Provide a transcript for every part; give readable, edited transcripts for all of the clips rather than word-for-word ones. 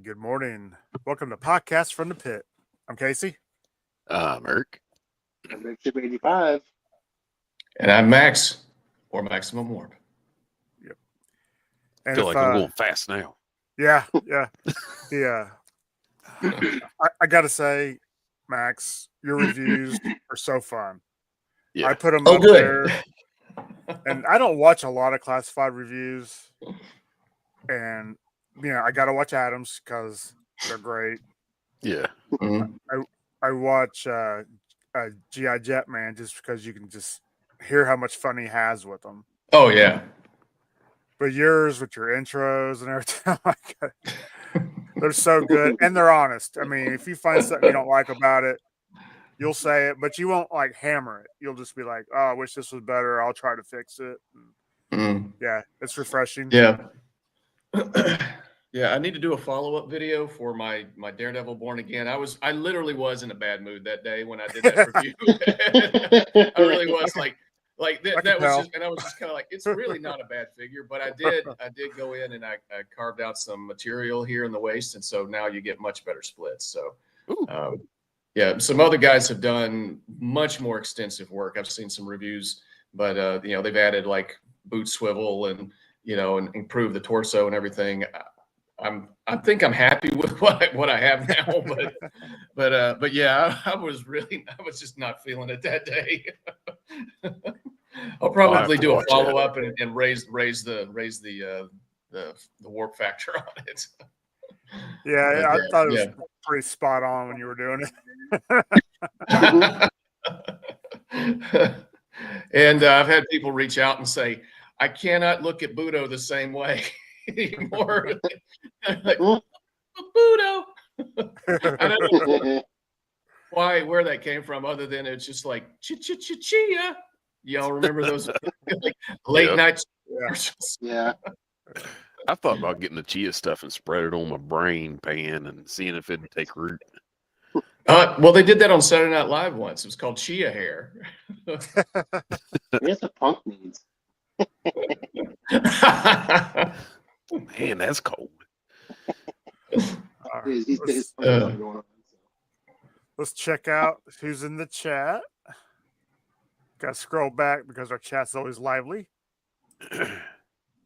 good morning. Welcome to Podcast from the Pit. I'm Casey. Merc. I'm Richard 85. And I'm Max, or Maximum Warp. Yep. I And feel like I'm going fast now. Yeah. I got to say, Max, your reviews are so fun. Yeah. I put them Oh, up good. there. And I don't watch a lot of classified reviews. And, I got to watch Adams because they're great. Yeah. Mhm. I watch G.I. Jetman just because you can just hear how much fun he has with them. Oh, yeah. But yours with your intros and everything, oh my God, they're so good and they're honest. I mean, if you find something you don't like about it, you'll say it, but you won't like hammer it. You'll just be like, "Oh, I wish this was better. I'll try to fix it." Mhm. Yeah, it's refreshing. Yeah. Yeah, I need to do a follow-up video for my Daredevil Born Again. I literally was in a bad mood that day when I did that review. I really was like that was just, and I was just kind of like, it's really not a bad figure, but I did go in and I carved out some material here in the waist, and so now you get much better splits. So yeah, some other guys have done much more extensive work. I've seen some reviews, but they've added like boot swivel and and improve the torso and everything. I think I'm happy with what I have now, but yeah, I was just not feeling it that day. I'll probably do a follow up and raise the warp factor on it. Yeah, I thought it was pretty spot on when you were doing it. And I've had people reach out and say, I cannot look at Budo the same way anymore. Like, Budo. I don't know where that came from, other than it's just like chia. Y'all remember those late night commercials? Yeah. I thought about getting the chia stuff and spread it on my brain pan and seeing if it'd take root. Well, they did that on Saturday Night Live once. It was called Chia Hair. Here's what punk needs. Man, that's cold. Let's check out who's in the chat. Got to scroll back because our chat's always lively.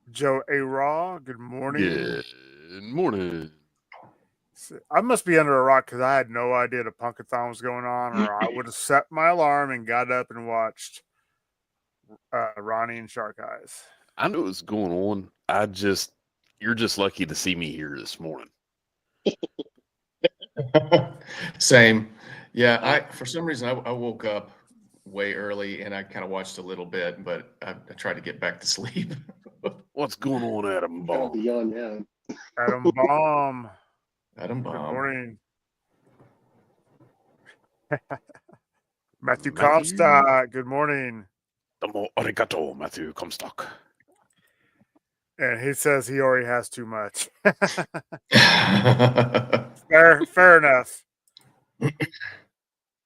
Joe A. Raw, good morning. Good morning. I must be under a rock because I had no idea the Punkathon was going on, or I would have set my alarm and got up and watched Ronnie and Shark Eyes. I knew it was going on. You're just lucky to see me here this morning. Same. Yeah, for some reason I woke up way early and I kind of watched a little bit, but I tried to get back to sleep. What's going on, Adam Baum? Adam Baum. Adam Baum. Good morning. Matthew Comstock. Good morning. Domo arigato, Matthew Comstock. And he says he already has too much. Fair enough.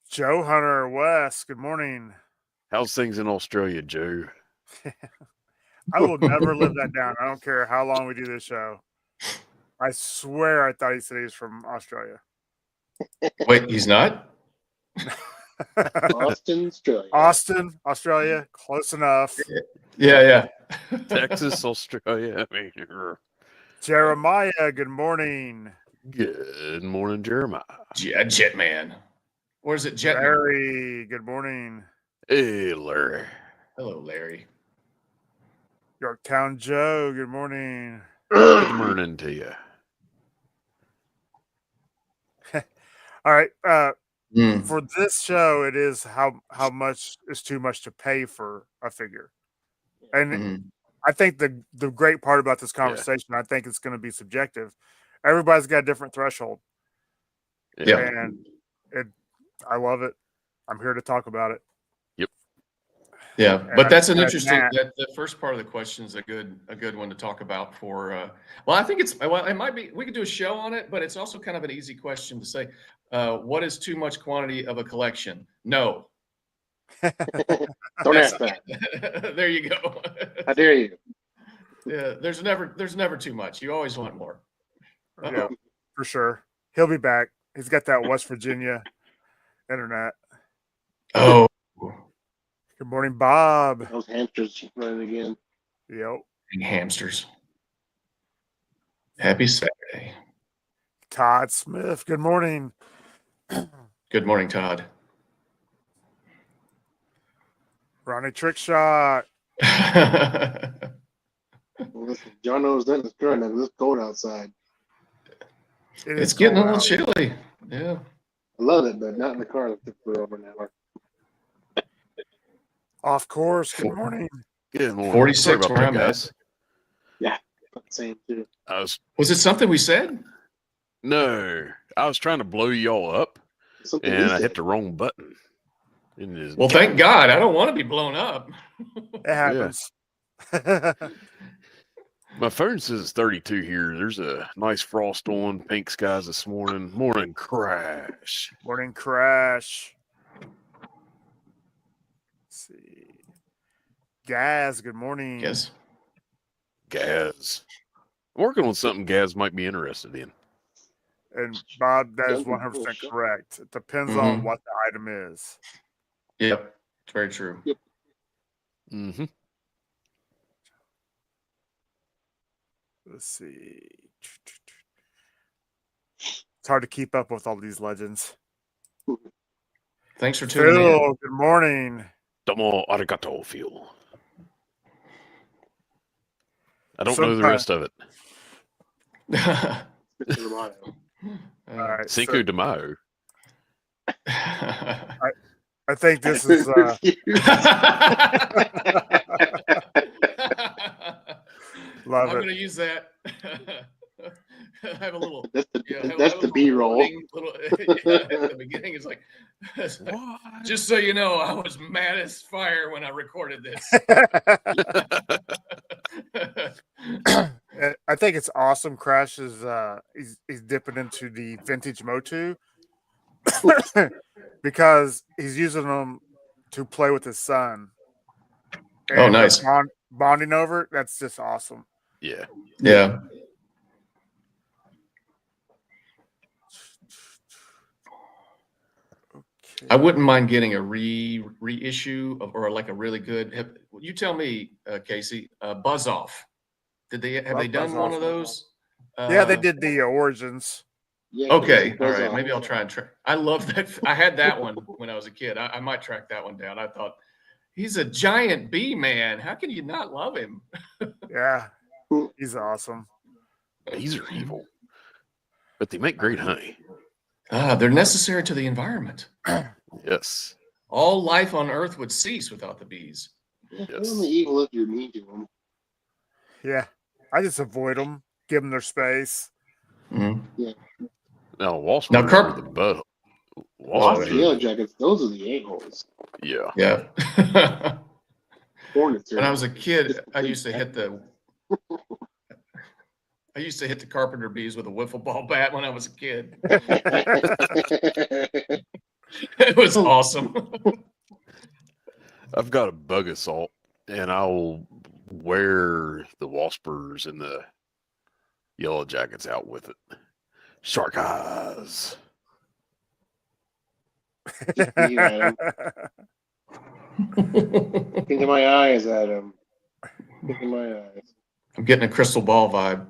Joe Hunter West, good morning. How's things in Australia, Joe? I will never live that down. I don't care how long we do this show. I swear I thought he said he was from Australia. Wait, he's not? Austin, Australia. Close enough. Yeah. Texas, Australia. Jeremiah, good morning. Good morning, Jeremiah. Jetman. Or is it Jetman? Larry, good morning. Hey, Larry. Hello, Larry. Yorktown Joe, good morning. Good morning to you. All right. For this show, it is how much is too much to pay for a figure. And I think the great part about this conversation, I think it's going to be subjective. Everybody's got a different threshold. Yeah. And I love it. I'm here to talk about it. Yep. Yeah, but that's an interesting. The first part of the question is a good one to talk about for. Well, I think it might be. We could do a show on it, but it's also kind of an easy question to say. What is too much quantity of a collection? No. Don't ask that. There you go. How dare you? Yeah, there's never too much. You always want more. Yeah. for sure. He'll be back. He's got that West Virginia internet. Oh, Good morning, Bob. Those hamsters running again. Yep. hamsters. Happy Saturday. Todd Smith. Good morning. Good morning, Todd. Ronnie Trickshot. Well, listen, John knows that it's current. It's cold outside. It's getting a cold little out. chilly. Yeah. I love it, but not in the car for over an hour. Off course. Good morning. Good morning. 46 Sorry about where that, I'm at. guys. Same too. Was it something we said? I was trying to blow y'all up, Something and we I said. hit the wrong button. Well, thank God. I don't want to be blown up. It happens. My phone says it's 32 here. There's a nice frost on, pink skies this morning. Morning crash. Morning crash. Let's see. Gaz, good morning. Yes. Gaz. I'm working on something Gaz might be interested in. And Bob, that is Jumping 100% bullshit. correct. It depends Mhm. on what the item is. Yep. It's very true. Mm-hmm. Let's see. It's hard to keep up with all these legends. Thanks for tuning Phil, good morning. Domo arigato, Phil. I don't know the rest of it. in. Mr. Romano. All right. Cinco de Mayo. I think this is love I'm it. going to use that. I have a little. That's the Yeah, that's the B-roll. At the beginning, it's like, just so you know, I was mad as fire when I recorded this. I think it's awesome. Crash is he's dipping into the vintage Motu because he's using them to play with his son. Oh, nice. Bonding over it. That's just awesome. Yeah. Yeah. Okay. I wouldn't mind getting a reissue or like a really good. You tell me, Casey. Buzz Off. Have they done Buzz one Off. of those? Yeah, they did the Origins. Yeah, Okay, all Buzz right. Off. Maybe I'll try and track. I love that. I had that one when I was a kid. I might track that one down. I thought he's a giant bee man. How can you not love him? Yeah, he's awesome. Bees are evil, but they make great honey. They're necessary to the environment. Yes. All life on Earth would cease without the bees. Yeah, they're Yes. only evil if you're mean to them. Yeah, I just avoid them, give them their space. Mm-hmm. Now, wasps Now, are Kirk- the butt. Oh, Wasps the are yellow the- jackets, those are the a-holes. yeah. Yeah. Hornets are When I was a kid, just I used to hit the carpenter bees with a wiffle ball bat when I was a kid. It was awesome. I've got a bug assault, and I'll wear the waspers and the yellow jackets out with it. Shark eyes. Just beat at 'em. Look into my eyes, Adam. Look in my eyes. I'm getting a crystal ball vibe.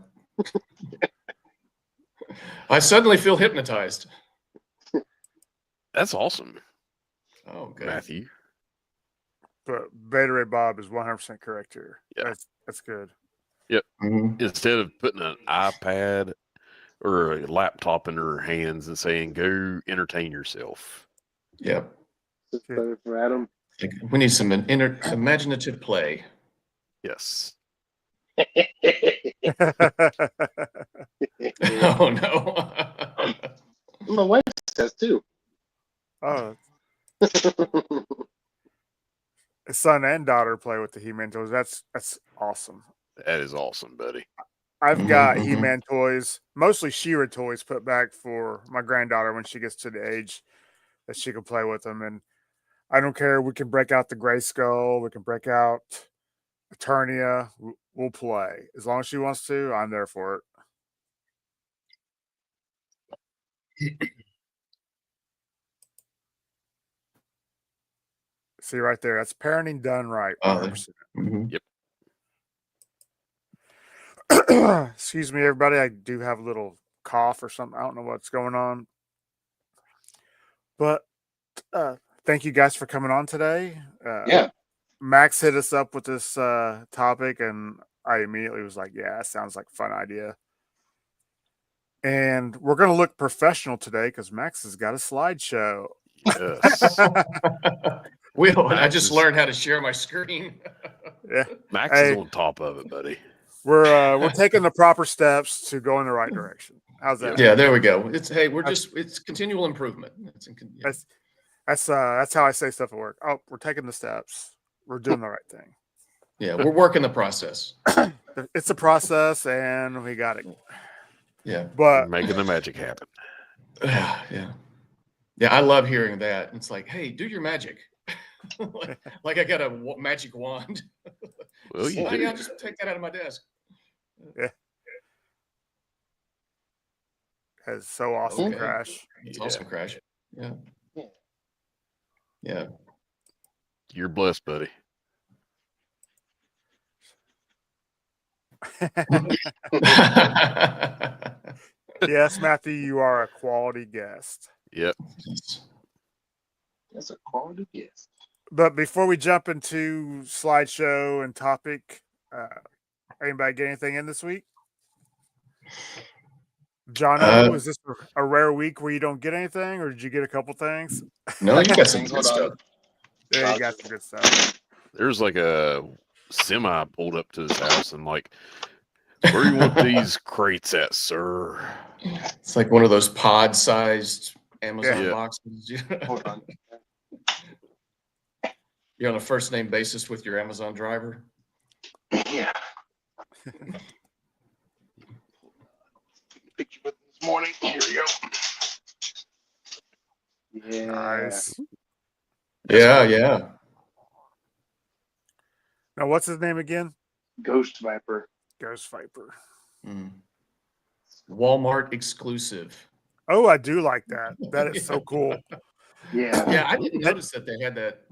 I suddenly feel hypnotized. That's awesome, Oh, good. Matthew. But Beta Ray Bob is 100% correct here. Yeah. That's good. Mhm. Instead of putting an iPad or a laptop in her hands and saying, go entertain yourself. Yep. This is better for Adam. We need some imaginative play. Yes. Oh, no. My wife says too. Oh, his son and daughter play with the He-Man toys. That's awesome. That is awesome, buddy. I've got Mhm. He-Man toys, mostly She-Ra toys, put back for my granddaughter when she gets to the age that she can play with them. And I don't care. We can break out the Gray Skull. We can break out Eternia. We'll play as long as she wants to. I'm there for it. See right there. That's parenting done right. Mm-hmm. Yep. Excuse me, everybody. I do have a little cough or something. I don't know what's going on. But thank you guys for coming on today. Yeah. Max hit us up with this topic, and I immediately was like, yeah, that sounds like a fun idea. And we're going to look professional today because Max has got a slideshow. Yes. I just learned how to share my screen. Yeah, Max is on top of it, buddy. We're taking the proper steps to go in the right direction. How's that? Yeah, there we go. It's it's continual improvement. That's how I say stuff at work. Oh, we're taking the steps. We're doing the right thing. Yeah, we're working the process. It's a process, and we got it. Yeah, but making the magic happen. Yeah, I love hearing that. It's like, hey, do your magic. like I got a magic wand. Well, you do. Yeah, I'll just take that out of my desk. Yeah. That's so awesome, Okay. Crash. It's awesome, Crash. Yeah. Yeah. You're blessed, buddy. Yes, Matthew, you are a quality guest. Yep. That's a quality guest. But before we jump into slideshow and topic, anybody get anything in this week? John, is this a rare week where you don't get anything, or did you get a couple things? No, you got some good stuff. Yeah, you got some good stuff. There's like a semi pulled up to his house and like, where do you want these crates at, sir? It's like one of those pod-sized Amazon Yeah. boxes. Hold on. You're on a first-name basis with your Amazon driver. Yeah. Picture of this morning. Here we go. Yeah. Nice. Yeah. Now, what's his name again? Ghost Viper. Ghost Viper. Walmart exclusive. Oh, I do like that. That is so cool. Yeah. Yeah, I didn't notice that they had that.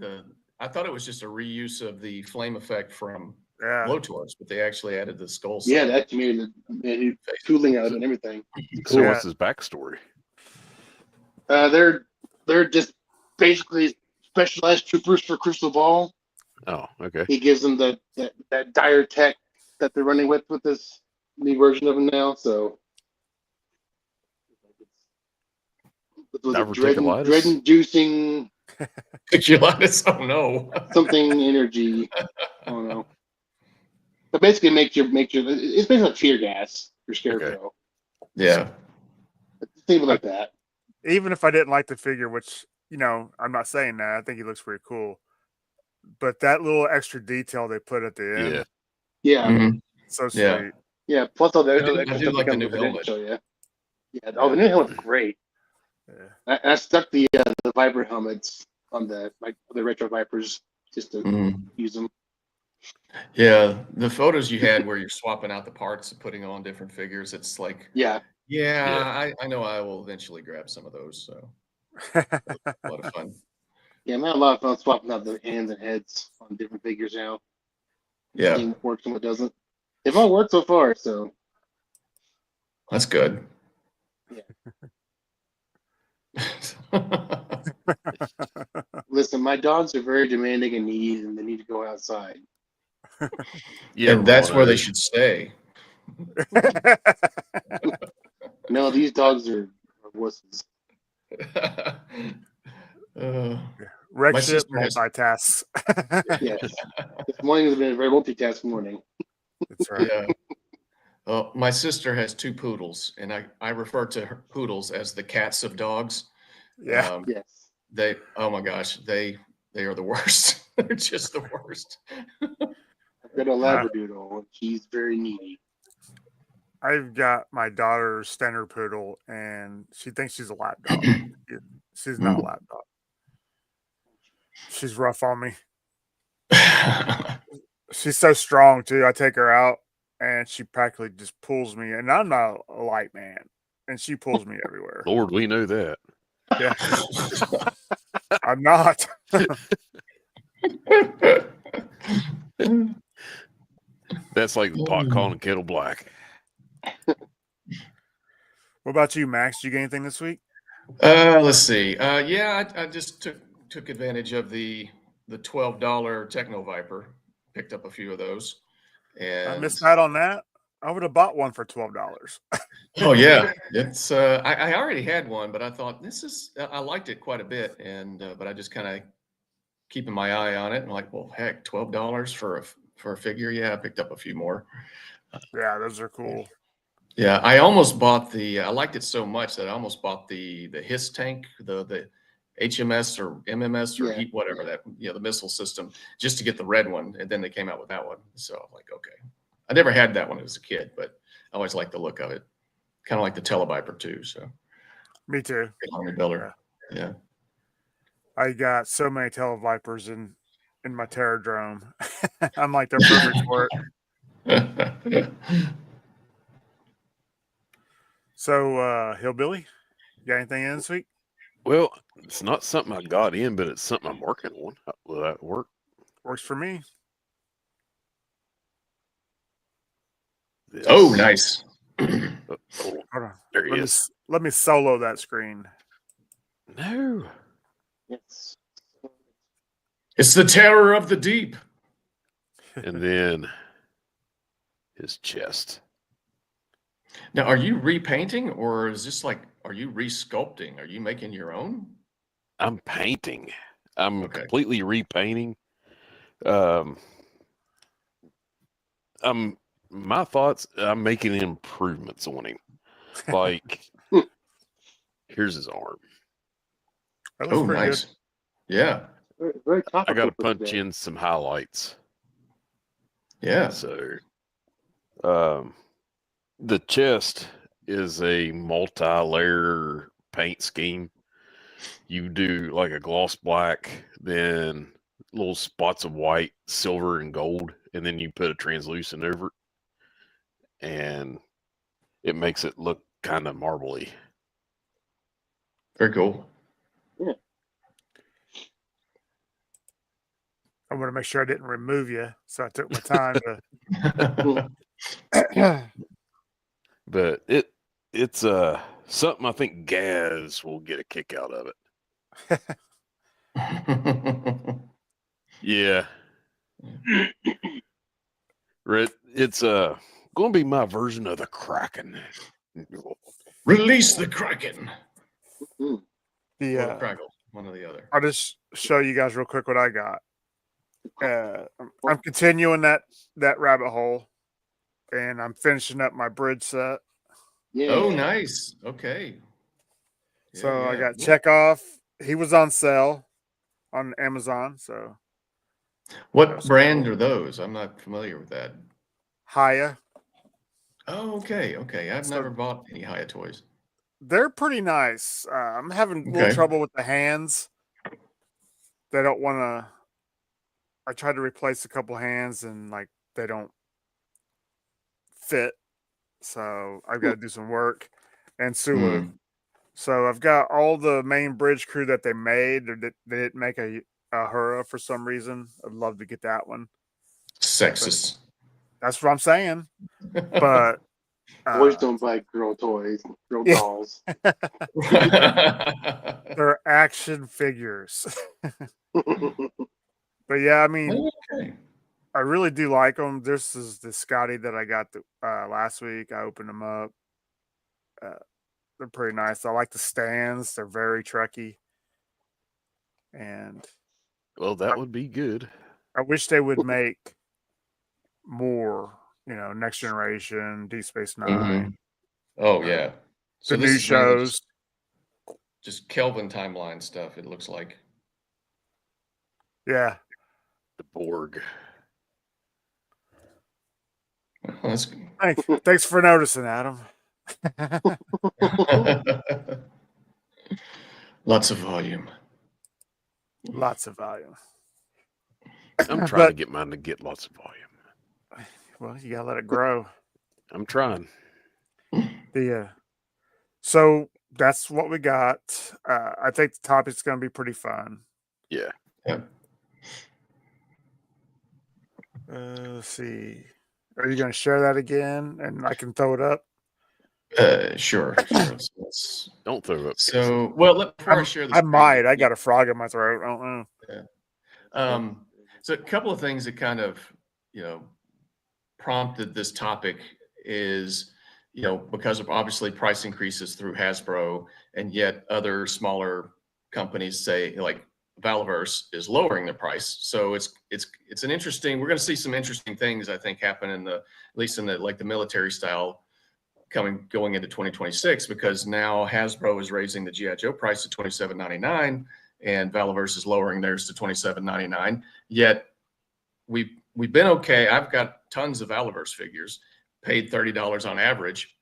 I thought it was just a reuse of the flame effect from Blowtorch, but they actually added the skull. Yeah, that to me, the tooling out and everything. So what's his backstory? They're just basically specialized troopers for Crystal Ball. Oh, okay. He gives them that dire tech that they're running with this new version of him now. So dread-inducing Piculitis. Oh no. Something energy. I don't know. But basically, make your it's basically like tear gas for Scarecrow. Okay. Yeah. Think like that. Even if I didn't like the figure, which I'm not saying that. I think he looks pretty cool. But that little extra detail they put at the end. Yeah. Mm-hmm. So sweet. Yeah. Plus all the I do like the new helmet. Yeah. The new helmet's great. Yeah. I stuck the Viper helmets on the retro Vipers just to use them. Yeah, the photos you had where you're swapping out the parts and putting on different figures, it's like Yeah. I know I will eventually grab some of those. So a lot of fun. Yeah, I'm having a lot of fun swapping out the hands and heads on different figures now. Yeah, seeing what works and what doesn't. They've all worked so far, so that's good. Listen, my dogs are very demanding and needy, and they need to go outside. Yeah, and that's where they should stay. No, these dogs are wusses. Rex ship multitasks. Yes. This morning has been a very multitask morning. That's right. Yeah. Well, my sister has 2 poodles, and I refer to her poodles as the cats of dogs. Yeah. Yes. They, oh my gosh, they are the worst. They're just the worst. I've got a Labradoodle, and she's very needy. I've got my daughter's standard poodle, and she thinks she's a lap dog. She's not a lap dog. She's rough on me. She's so strong too. I take her out, and she practically just pulls me. And I'm not a light man. and she pulls me everywhere. Lord, we know that. Yeah. I'm not. That's like the pot calling kettle black. What about you, Max? Did you get anything this week? Let's see. Yeah, I just took advantage of the $12 Techno Viper. Picked up a few of those. And I missed out on that. I would have bought one for $12. Oh yeah, it's I already had one, but I thought I liked it quite a bit, and but I just kind of keeping my eye on it and like, well, heck, $12 for a figure. Yeah, I picked up a few more. Yeah, those are cool. Yeah, I almost bought I liked it so much that I almost bought the HISS tank, the HMS or MMS or whatever that, the missile system, just to get the red one, and then they came out with that one. So I'm like, okay, I never had that one as a kid, but I always liked the look of it. Kind of like the Televiper too. So me too. Army builder. Yeah. I got so many Televipers in my Terradrome. I'm like, they're perfect for it. So, Hillbilly, you got anything in this week? Well, it's not something I got in, but it's something I'm working on. Will that work? Works for me. This. Oh, nice. Hold on. There he is. Let me solo that screen. No. Yes. It's the terror of the deep. And then his chest. Now, are you repainting, or is this like, are you resculpting? Are you making your own? I'm painting. I'm Okay. completely repainting. My thoughts, I'm making improvements on him. Like, here's his arm. That looks pretty nice. good. Yeah. Very, very I got to punch in some highlights. Yeah. So, the chest is a multi-layer paint scheme. You do like a gloss black, then little spots of white, silver, and gold, and then you put a translucent over it, and it makes it look kind of marbly. Very cool. Yeah. I want to make sure I didn't remove you, so I took my time to. But it's something I think Gaz will get a kick out of it. Yeah. It's going to be my version of the Kraken. Release the Kraken. Mm-hmm. The Crackle, one or the other. I'll just show you guys real quick what I got. I'm continuing that rabbit hole, and I'm finishing up my bridge set. Yeah. Oh, nice. Okay. So I got Chekhov. He was on sale on Amazon. So, what brand are those? I'm not familiar with that. Haya. Oh, okay. Okay. I've never bought any Haya toys. They're pretty nice. I'm having a little trouble with the hands. They don't want to. I tried to replace a couple hands and like they don't fit. So I've got to do some work. And Sulu. So I've got all the main bridge crew that they made. They didn't make a Hura for some reason. I'd love to get that one. Sexist. That's what I'm saying. But boys don't buy girl toys, girl dolls. They're action figures. But yeah, I mean, I really do like them. This is the Scotty that I got last week. I opened them up. They're pretty nice. I like the stands. They're very Trekkie. And well, that would be good. I wish they would make more, Next Generation, Deep Space Nine. Mm-hmm. Oh, yeah. So the new shows. Just Kelvin timeline stuff, it looks like. Yeah. The Borg. Oh, that's good. Thanks for noticing, Adam. Lots of volume. Lots of volume. I'm trying to get mine to get lots of volume. Well, you gotta let it grow. I'm trying. So that's what we got. I think the topic's going to be pretty fun. Yeah. Let's see. Are you going to share that again, and I can throw it up? Sure. Don't throw up. So, well, before I share this, I might. I got a frog in my throat. I don't know. Yeah. So a couple of things that kind of, prompted this topic is, because of obviously price increases through Hasbro, and yet other smaller companies say like Valaverse is lowering their price. So it's an interesting. We're going to see some interesting things, I think, happen at least in the military style going into 2026, because now Hasbro is raising the G.I. Joe price to $27.99 and Valaverse is lowering theirs to $27.99. Yet we've been okay. I've got tons of Valaverse figures, paid $30 on average,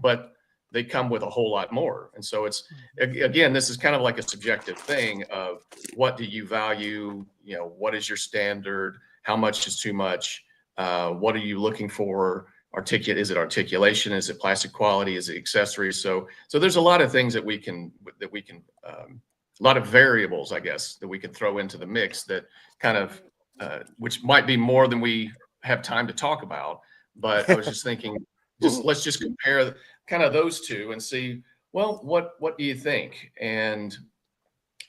but they come with a whole lot more. And so it's, again, this is kind of like a subjective thing of what do you value? What is your standard? How much is too much? What are you looking for? Is it articulation? Is it plastic quality? Is it accessories? So there's a lot of things that we can a lot of variables, I guess, that we can throw into the mix that kind of, which might be more than we have time to talk about. But I was just thinking, let's just compare kind of those two and see, well, what do you think? And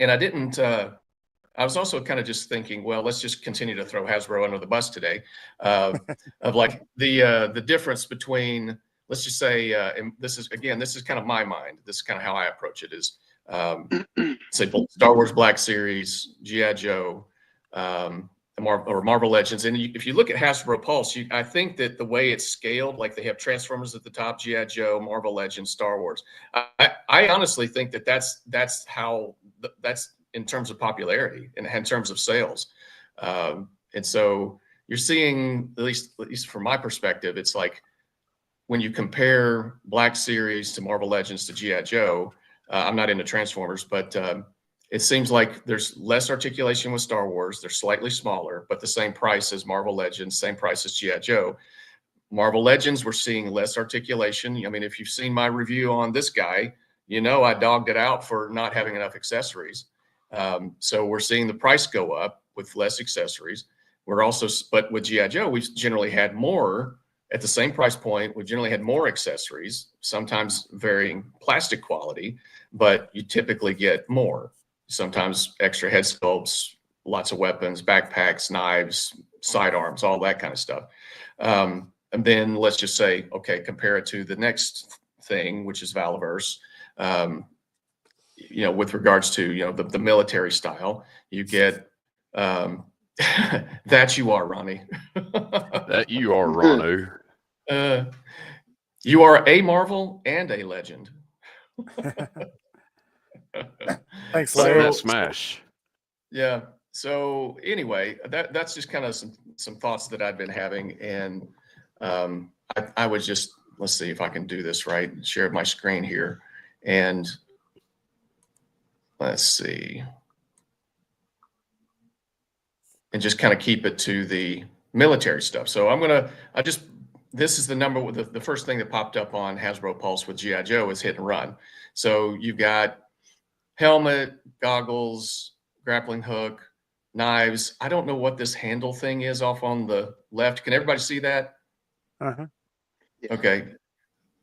I didn't. I was also kind of just thinking, well, let's just continue to throw Hasbro under the bus today, of like the difference between, let's just say, and this is kind of my mind. This is kind of how I approach it is, say Star Wars Black Series, G.I. Joe, or Marvel Legends. And if you look at Hasbro Pulse, I think that the way it's scaled, like they have Transformers at the top, G.I. Joe, Marvel Legends, Star Wars. I honestly think that's in terms of popularity and in terms of sales. And so you're seeing, at least from my perspective, it's like when you compare Black Series to Marvel Legends to G.I. Joe, I'm not into Transformers, but it seems like there's less articulation with Star Wars. They're slightly smaller, but the same price as Marvel Legends, same price as G.I. Joe. Marvel Legends, we're seeing less articulation. I mean, if you've seen my review on this guy, I dogged it out for not having enough accessories. So we're seeing the price go up with less accessories. But with G.I. Joe, we've generally had more at the same price point. We've generally had more accessories, sometimes varying plastic quality, but you typically get more. Sometimes extra head sculpts, lots of weapons, backpacks, knives, sidearms, all that kind of stuff. And then let's just say, okay, compare it to the next thing, which is Valaverse. With regards to, the military style, you get that you are, Ronnie. That you are, Ronu. You are a Marvel and a Legend. Thanks, Larry. Smash. Yeah. So anyway, that's just kind of some thoughts that I've been having, and I would just, let's see if I can do this right. Share my screen here, and let's see, and just kind of keep it to the military stuff. So this is the number. The first thing that popped up on Hasbro Pulse with G.I. Joe is Hit and Run. So you've got helmet, goggles, grappling hook, knives. I don't know what this handle thing is off on the left. Can everybody see that? Uh-huh. Yeah. Okay.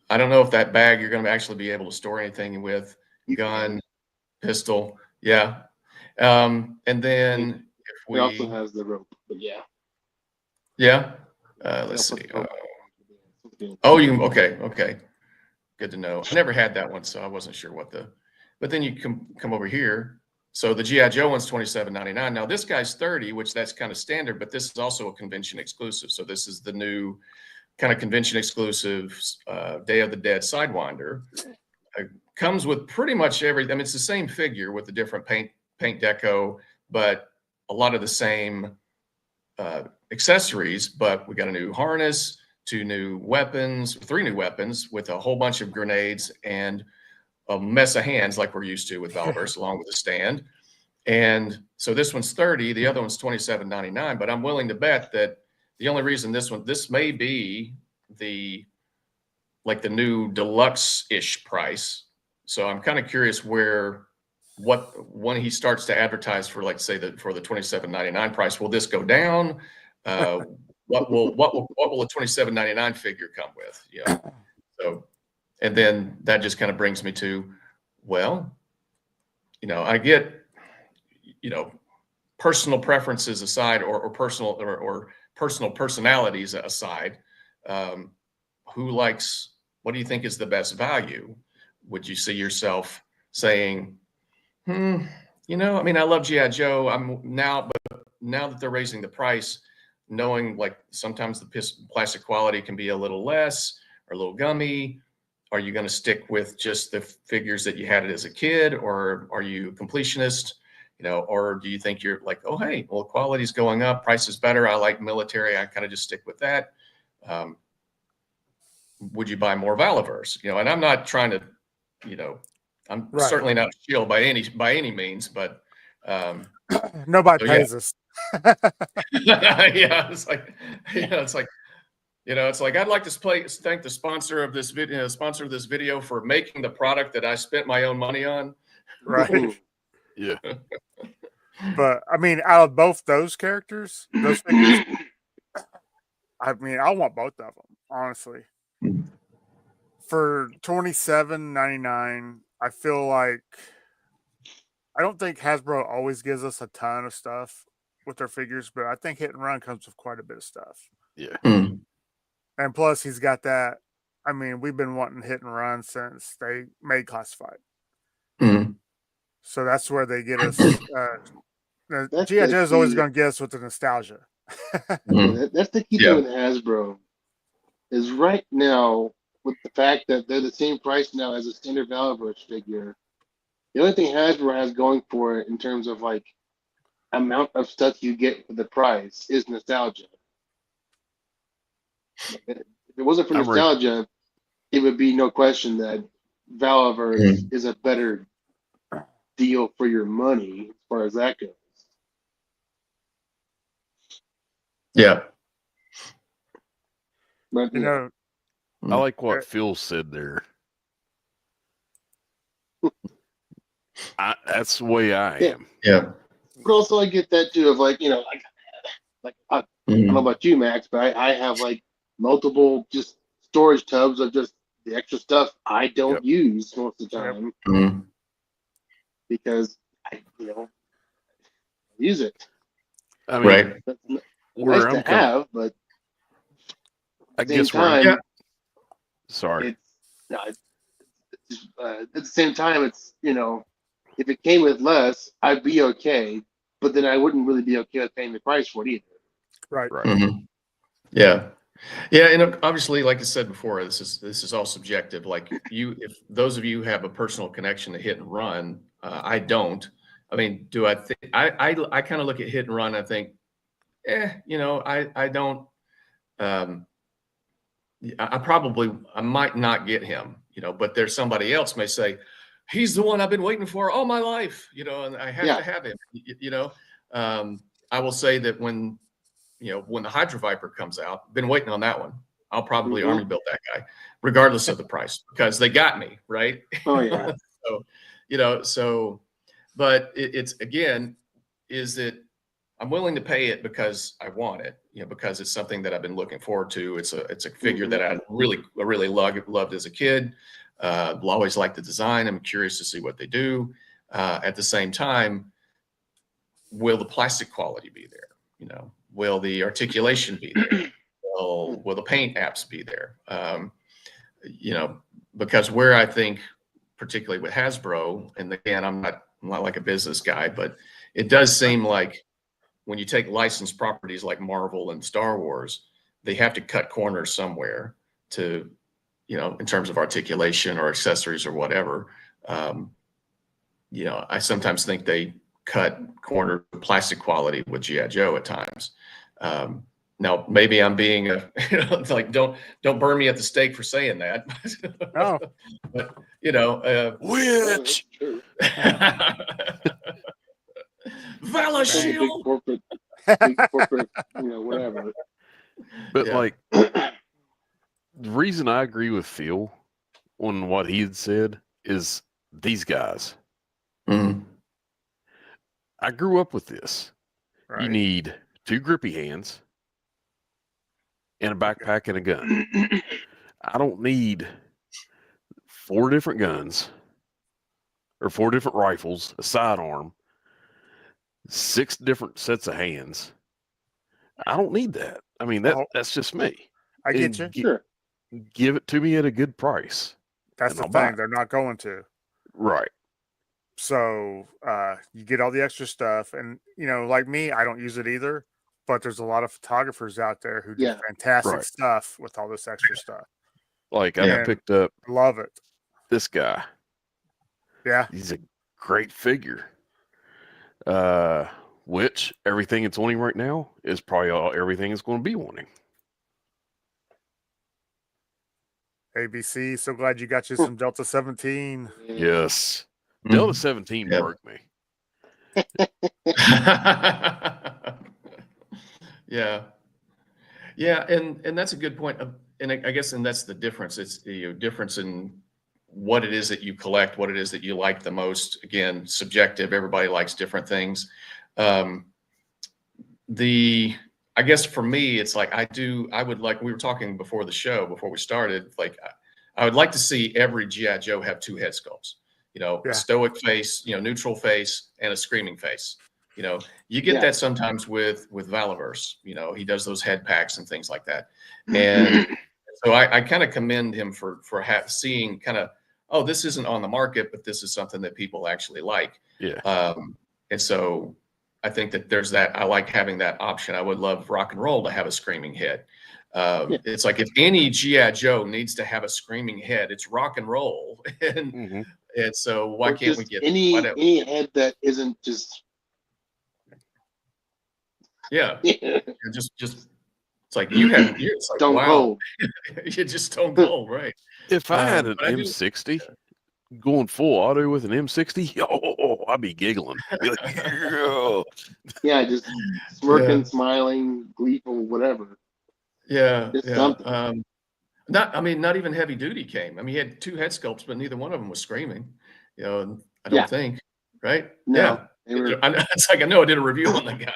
I don't know if that bag you're going to actually be able to store anything with. Gun, pistol. Yeah. And then it also has the rope, but yeah. Yeah. Let's see. Okay. Good to know. I never had that one, so I wasn't sure but then you come over here. So the G.I. Joe one's $27.99. Now this guy's $30, which that's kind of standard, but this is also a convention exclusive. So this is the new kind of convention exclusive Day of the Dead Sidewinder. Comes with pretty much everything. It's the same figure with the different paint deco, but a lot of the same accessories. But we got a new harness, 3 new weapons with a whole bunch of grenades and a mess of hands like we're used to with Valaverse, along with a stand. And so this one's $30, the other one's $27.99. But I'm willing to bet that the only reason this may be the new deluxe-ish price So I'm kind of curious when he starts to advertise for, like, say, for the $27.99 price, will this go down? What will a $27.99 figure come with? So, and then that just kind of brings me to, well, I get, personal preferences aside, or personal personalities aside, what do you think is the best value? Would you see yourself saying, I love G.I. Joe. But now that they're raising the price, knowing like sometimes the plastic quality can be a little less or a little gummy, are you going to stick with just the figures that you had it as a kid, or are you a completionist? Or do you think you're like, oh, hey, well, quality's going up, price is better, I like military, I kind of just stick with that. Would you buy more Valaverse? And I'm not trying to, I'm certainly not a shield by any means, but nobody pays us. Yeah, it's like, it's like, I'd like to thank the sponsor of this video for making the product that I spent my own money on. Right. Yeah. But I mean, out of both those characters, those figures, I want both of them, honestly. For $27.99, I feel like I don't think Hasbro always gives us a ton of stuff with their figures, but I think Hit and Run comes with quite a bit of stuff. Yeah. And plus, he's got that. We've been wanting Hit and Run since they made Classified. So that's where they get us. G.I. Joe is always going to get us with the nostalgia. That's the key thing with Hasbro. Is right now, with the fact that they're the same price now as a standard Valaverse figure, the only thing Hasbro has going for it in terms of like amount of stuff you get for the price is nostalgia. If it wasn't for nostalgia, it would be no question that Valaverse is a better deal for your money as far as that goes. Yeah. But, I like what Phil said there. That's the way I am. Yeah. But also I get that too of like, I don't know about you, Max, but I have like multiple just storage tubs of just the extra stuff I don't use most of the time. Because I use it. Right. That's nice to have, but I guess time, sorry. At the same time, it's if it came with less, I'd be okay, but then I wouldn't really be okay with paying the price for it either. Right. Yeah. Yeah, and obviously, like I said before, this is all subjective. Like if those of you have a personal connection to Hit and Run, I don't. Do I think I kind of look at Hit and Run? I think, I don't. I might not get him, but there's somebody else may say, he's the one I've been waiting for all my life, and I have to have him. I will say that when the Hydra Viper comes out, been waiting on that one. I'll probably army build that guy, regardless of the price, because they got me, right? Oh yeah. But it's again, is that I'm willing to pay it because I want it, because it's something that I've been looking forward to. It's a figure that I really loved as a kid. Always liked the design. I'm curious to see what they do. At the same time, will the plastic quality be there? Will the articulation be there? Will the paint apps be there? Because where I think, particularly with Hasbro, and again, I'm not like a business guy, but it does seem like when you take licensed properties like Marvel and Star Wars, they have to cut corners somewhere to, in terms of articulation or accessories or whatever. I sometimes think they cut corner plastic quality with G.I. Joe at times. Now, maybe I'm being like, don't burn me at the stake for saying that. Oh. But which Vala Shield, big corporate, whatever. But like, the reason I agree with Phil on what he had said is these guys. Mm-hmm. I grew up with this. Right. You need 2 grippy hands and a backpack and a gun. I don't need 4 different guns or 4 different rifles, a sidearm, 6 different sets of hands. I don't need that. I mean, that's just me. I get you. Sure. Give it to me at a good price. That's the thing. They're not going to. Right. So you get all the extra stuff. And, like me, I don't use it either. But there's a lot of photographers out there who do fantastic stuff with all this extra stuff. Like I picked up. Love it. This guy. Yeah. He's a great figure. Which everything it's wanting right now is probably everything it's going to be wanting. ABC, so glad you got you some Delta 17. Yes. Delta 17 broke me. Yeah. And that's a good point. And I guess, and that's the difference. It's the difference in what it is that you collect, what it is that you like the most. Again, subjective. Everybody likes different things. I guess for me, it's like I would like, we were talking before the show, before we started, like I would like to see every G.I. Joe have 2 head sculpts, a stoic face, neutral face, and a screaming face. You get that sometimes with Valaverse, he does those head packs and things like that. And so I kind of commend him for seeing kind of, oh, this isn't on the market, but this is something that people actually like. Yeah. And so I think that there's that. I like having that option. I would love Rock and Roll to have a screaming head. It's like if any G.I. Joe needs to have a screaming head, it's Rock and Roll. And so why can't we get any head that isn't just just it's like it's like, stone cold. You're just stone cold, right? If I had an M60 going full auto with an M60, I'd be giggling. Be like, yeah, just smirking, smiling, gleeful, whatever. Yeah, something. Not even Heavy Duty came. I mean, he had 2 head sculpts, but neither one of them was screaming. I don't think, right? No, it's like I know I did a review on that guy.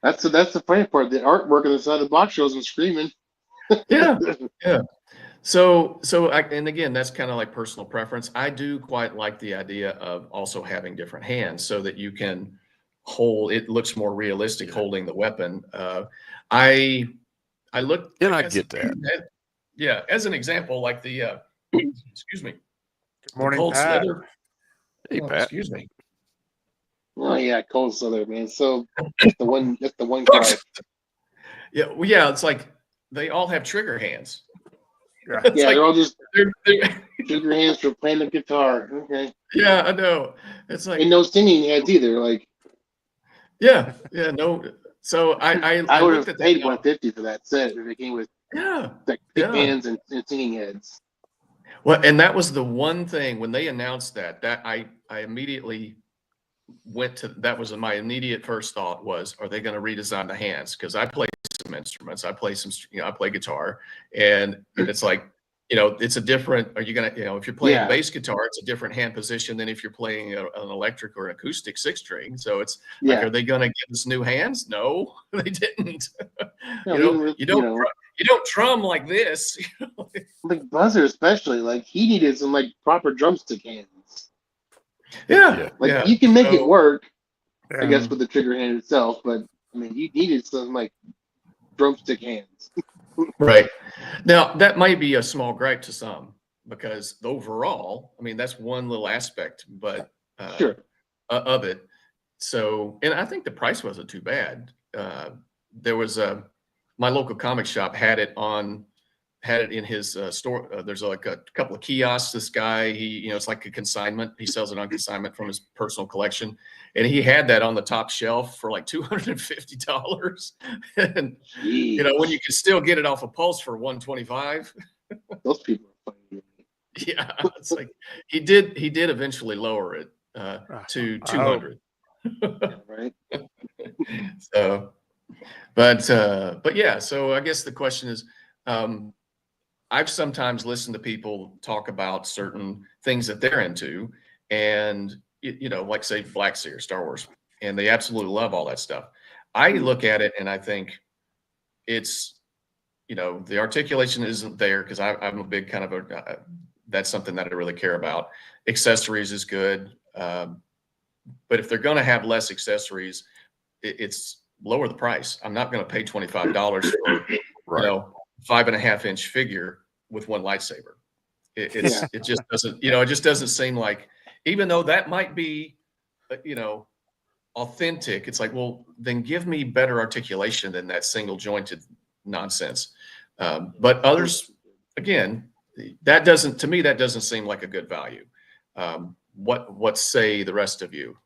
That's the funny part. The artwork on the side of the box shows him screaming. Yeah. So and again, that's kind of like personal preference. I do quite like the idea of also having different hands so that you can hold. It looks more realistic holding the weapon. I look. And I get that. Yeah, as an example, like the excuse me. Good morning, Cold Pat. Slither. Hey, Pat. Excuse me. Oh yeah, Cold Slither, man. So that's the one guy. Yeah, it's like they all have trigger hands. Yeah, they're all just trigger hands for playing the guitar. Okay. Yeah, I know. It's like and no singing heads either. Like no. So I would have paid $150 for that set if it came with like pick hands and singing heads. Well, and that was the one thing when they announced that I immediately went to, that was my immediate first thought was, are they going to redesign the hands? Because I play some instruments, I play some, I play guitar, and it's like, it's a different, are you going to, if you're playing bass guitar, it's a different hand position than if you're playing an electric or an acoustic 6-string. So it's like, are they going to give us new hands? No, they didn't. You don't drum like this. Like Buzzer especially, like he needed some like proper drumstick hands. You can make it work, I guess, with the trigger hand itself, but I mean, you needed some like drumstick hands. Right. Now that might be a small gripe to some because overall, I mean, that's one little aspect, but of it. So, and I think the price wasn't too bad. There was my local comic shop had it in his store. There's like a couple of kiosks. This guy, he, it's like a consignment. He sells it on consignment from his personal collection. And he had that on the top shelf for like $250. And, when you can still get it off of Pulse for $125. Those people are funny. Yeah. It's like, he did eventually lower it to 200. Right. So, but yeah, so I guess the question is, I've sometimes listened to people talk about certain things that they're into, and you know, like say Black Series, Star Wars, and they absolutely love all that stuff. I look at it and I think it's, you know, the articulation isn't there because I'm a big kind of that's something that I really care about. Accessories is good, but if they're going to have less accessories, it's lower the price. I'm not going to pay $25 for, you know, 5.5-inch figure with one lightsaber. It just doesn't, you know, it just doesn't seem like, even though that might be, you know, authentic, it's like, well, then give me better articulation than that single jointed nonsense. But others, again, that doesn't, to me, that doesn't seem like a good value. What say the rest of you?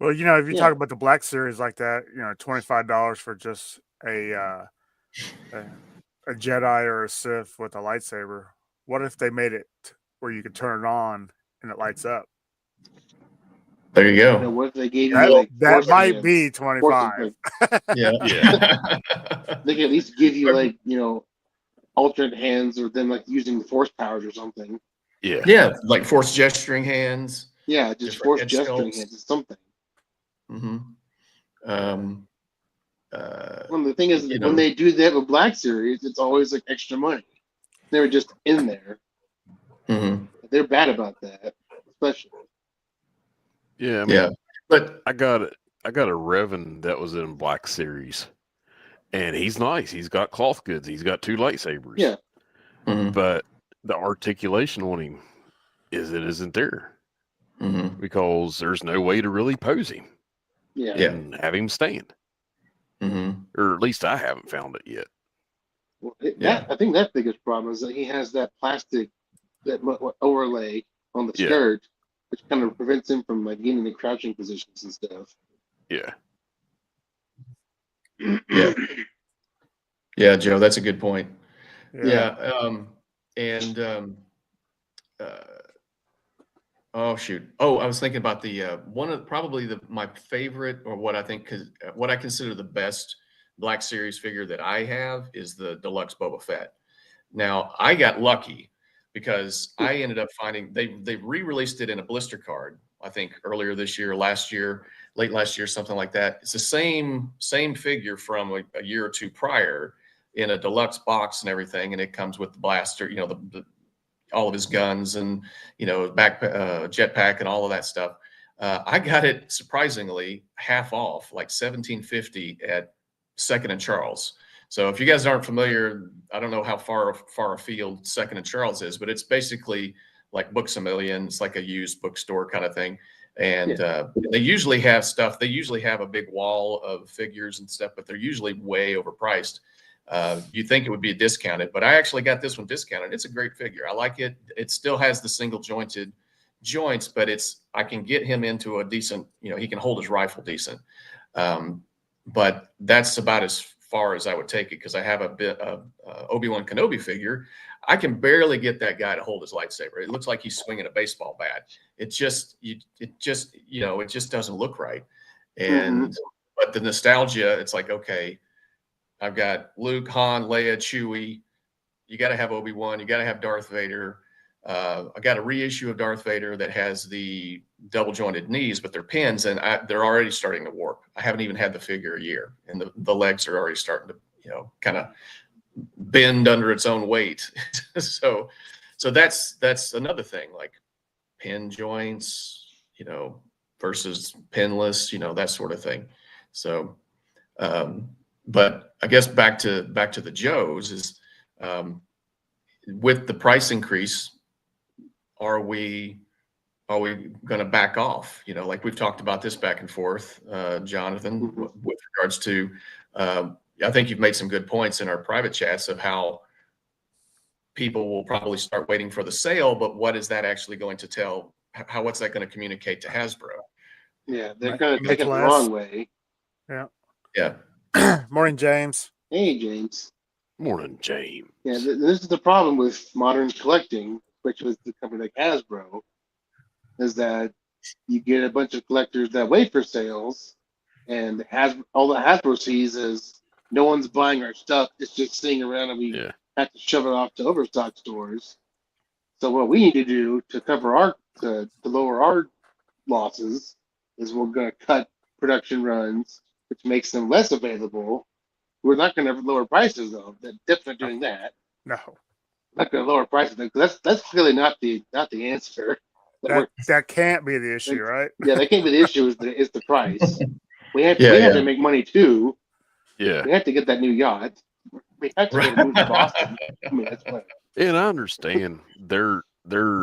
Well, you know, if you talk about the Black Series like that, you know, $25 for just a Jedi or a Sith with a lightsaber. What if they made it where you could turn it on and it lights up? There you go. You know, what if they gave you that, like that might be 25? Yeah. They can at least give you like, you know, alternate hands, or them like using the force powers or something. Yeah, like force gesturing hands. Yeah, just force gesturing hands or something. Mm-hmm. Well, the thing is, when they do that with Black Series, it's always like extra money. They're just in there. Mm-hmm. They're bad about that, especially. Yeah, I mean, but I got a Revan that was in Black Series, and he's nice. He's got cloth goods. He's got 2 lightsabers. Yeah, but the articulation on him isn't there because there's no way to really pose him. And have him stand. Or at least I haven't found it yet. Well, I think that biggest problem is that he has that plastic that overlay on the skirt, which kind of prevents him from like getting in the crouching positions and stuff. Yeah, Joe, that's a good point. Oh shoot! Oh, I was thinking about the one of probably my favorite, or what I think, what I consider the best Black Series figure that I have is the deluxe Boba Fett. Now I got lucky because I ended up finding they re-released it in a blister card. I think earlier this year, last year, late last year, something like that. It's the same figure from a year or two prior in a deluxe box and everything, and it comes with the blaster, you know, the all of his guns and, you know, jetpack and all of that stuff. I got it surprisingly half off, like $17.50 at 2nd and Charles. So if you guys aren't familiar, I don't know how far afield 2nd and Charles is, but it's basically like Books A Million. It's like a used bookstore kind of thing. And they usually have stuff. They usually have a big wall of figures and stuff, but they're usually way overpriced. You think it would be discounted, but I actually got this one discounted. It's a great figure. I like it. It still has the single jointed joints, but I can get him into a decent, you know, he can hold his rifle decent. But that's about as far as I would take it, because I have a bit of Obi-Wan Kenobi figure. I can barely get that guy to hold his lightsaber. It looks like he's swinging a baseball bat. It just doesn't look right. And but the nostalgia, it's like, okay, I've got Luke, Han, Leia, Chewie. You got to have Obi-Wan. You got to have Darth Vader. I got a reissue of Darth Vader that has the double jointed knees, but they're pins, and they're already starting to warp. I haven't even had the figure a year, and the legs are already starting to, you know, kind of bend under its own weight. so that's another thing, like pin joints, you know, versus pinless, you know, that sort of thing. So, but I guess back to the Joes is, with the price increase, are we going to back off? You know, like we've talked about this back and forth, Jonathan, with regards to, I think you've made some good points in our private chats of how people will probably start waiting for the sale, but what is that actually going to tell? What's that going to communicate to Hasbro? Yeah, they're going to take it the wrong way. Yeah. Morning, James. Hey, James. Morning, James. Yeah, this is the problem with modern collecting, which was the company like Hasbro, is that you get a bunch of collectors that wait for sales, and all the Hasbro sees is no one's buying our stuff. It's just sitting around, and we have to shove it off to overstock stores. So what we need to do to cover to lower our losses is we're going to cut production runs, which makes them less available. We're not going to lower prices though. They're definitely doing that. No, Not going to lower prices because that's clearly not the answer. That can't be the issue, right? Yeah, that can't be the issue. Is the price? We have to make money too. Yeah, we have to get that new yacht. We have to get move to Boston. I mean, that's what. and I understand their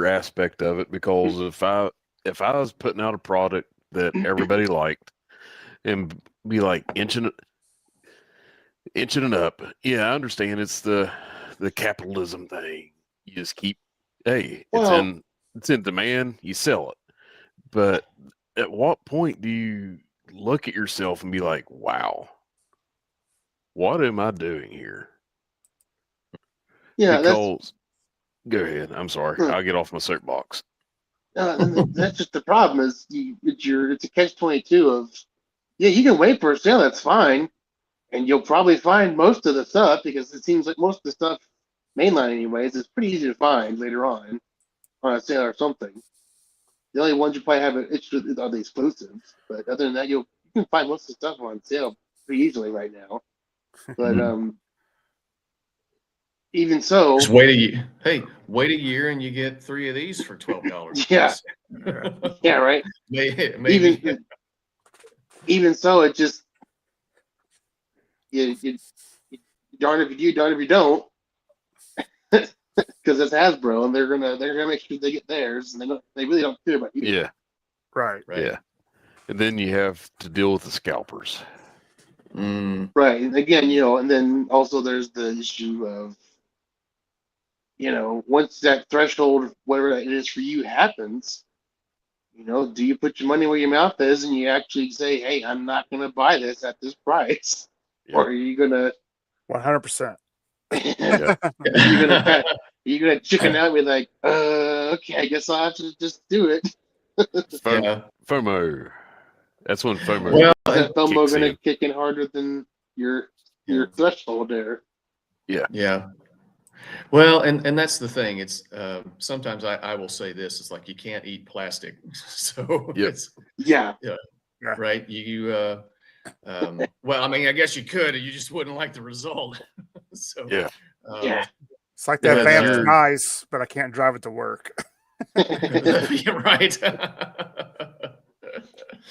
aspect of it, because if I was putting out a product that everybody liked and be like inching it up, yeah, I understand it's the capitalism thing. You just keep, hey, it's in demand, you sell it. But at what point do you look at yourself and be like, wow, what am I doing here? Yeah, because go ahead. I'm sorry. I'll get off my soapbox. That's just the problem. Is it's a catch-22 of, yeah, you can wait for a sale. That's fine, and you'll probably find most of the stuff, because it seems like most of the stuff, mainline anyways, is pretty easy to find later on a sale or something. The only ones you probably have are the exclusives, but other than that, you can find most of the stuff on sale pretty easily right now. But even so, just wait a year and you get 3 of these for $12. Yeah. Yeah, right. Maybe. Even so, it just you darn if you do, darn if you don't, because it's Hasbro, and they're gonna make sure they get theirs, and they really don't care about you. Yeah. Right. Yeah. And then you have to deal with the scalpers. Right. And again, and then also there's the issue of, once that threshold, whatever it is for you, happens, do you put your money where your mouth is and you actually say, hey, I'm not going to buy this at this price? Yep. Or are you going to 100%? You're gonna chicken out and be like, okay, I guess I'll have to just do it. FOMO. That's when FOMO. Well, FOMO gonna kick in harder than your threshold there. Yeah. Yeah. Well, and that's the thing. It's sometimes I will say this: it's like you can't eat plastic. So it's right. Well, I mean, I guess you could. You just wouldn't like the result. So it's like that van's nice, but I can't drive it to work. You're right.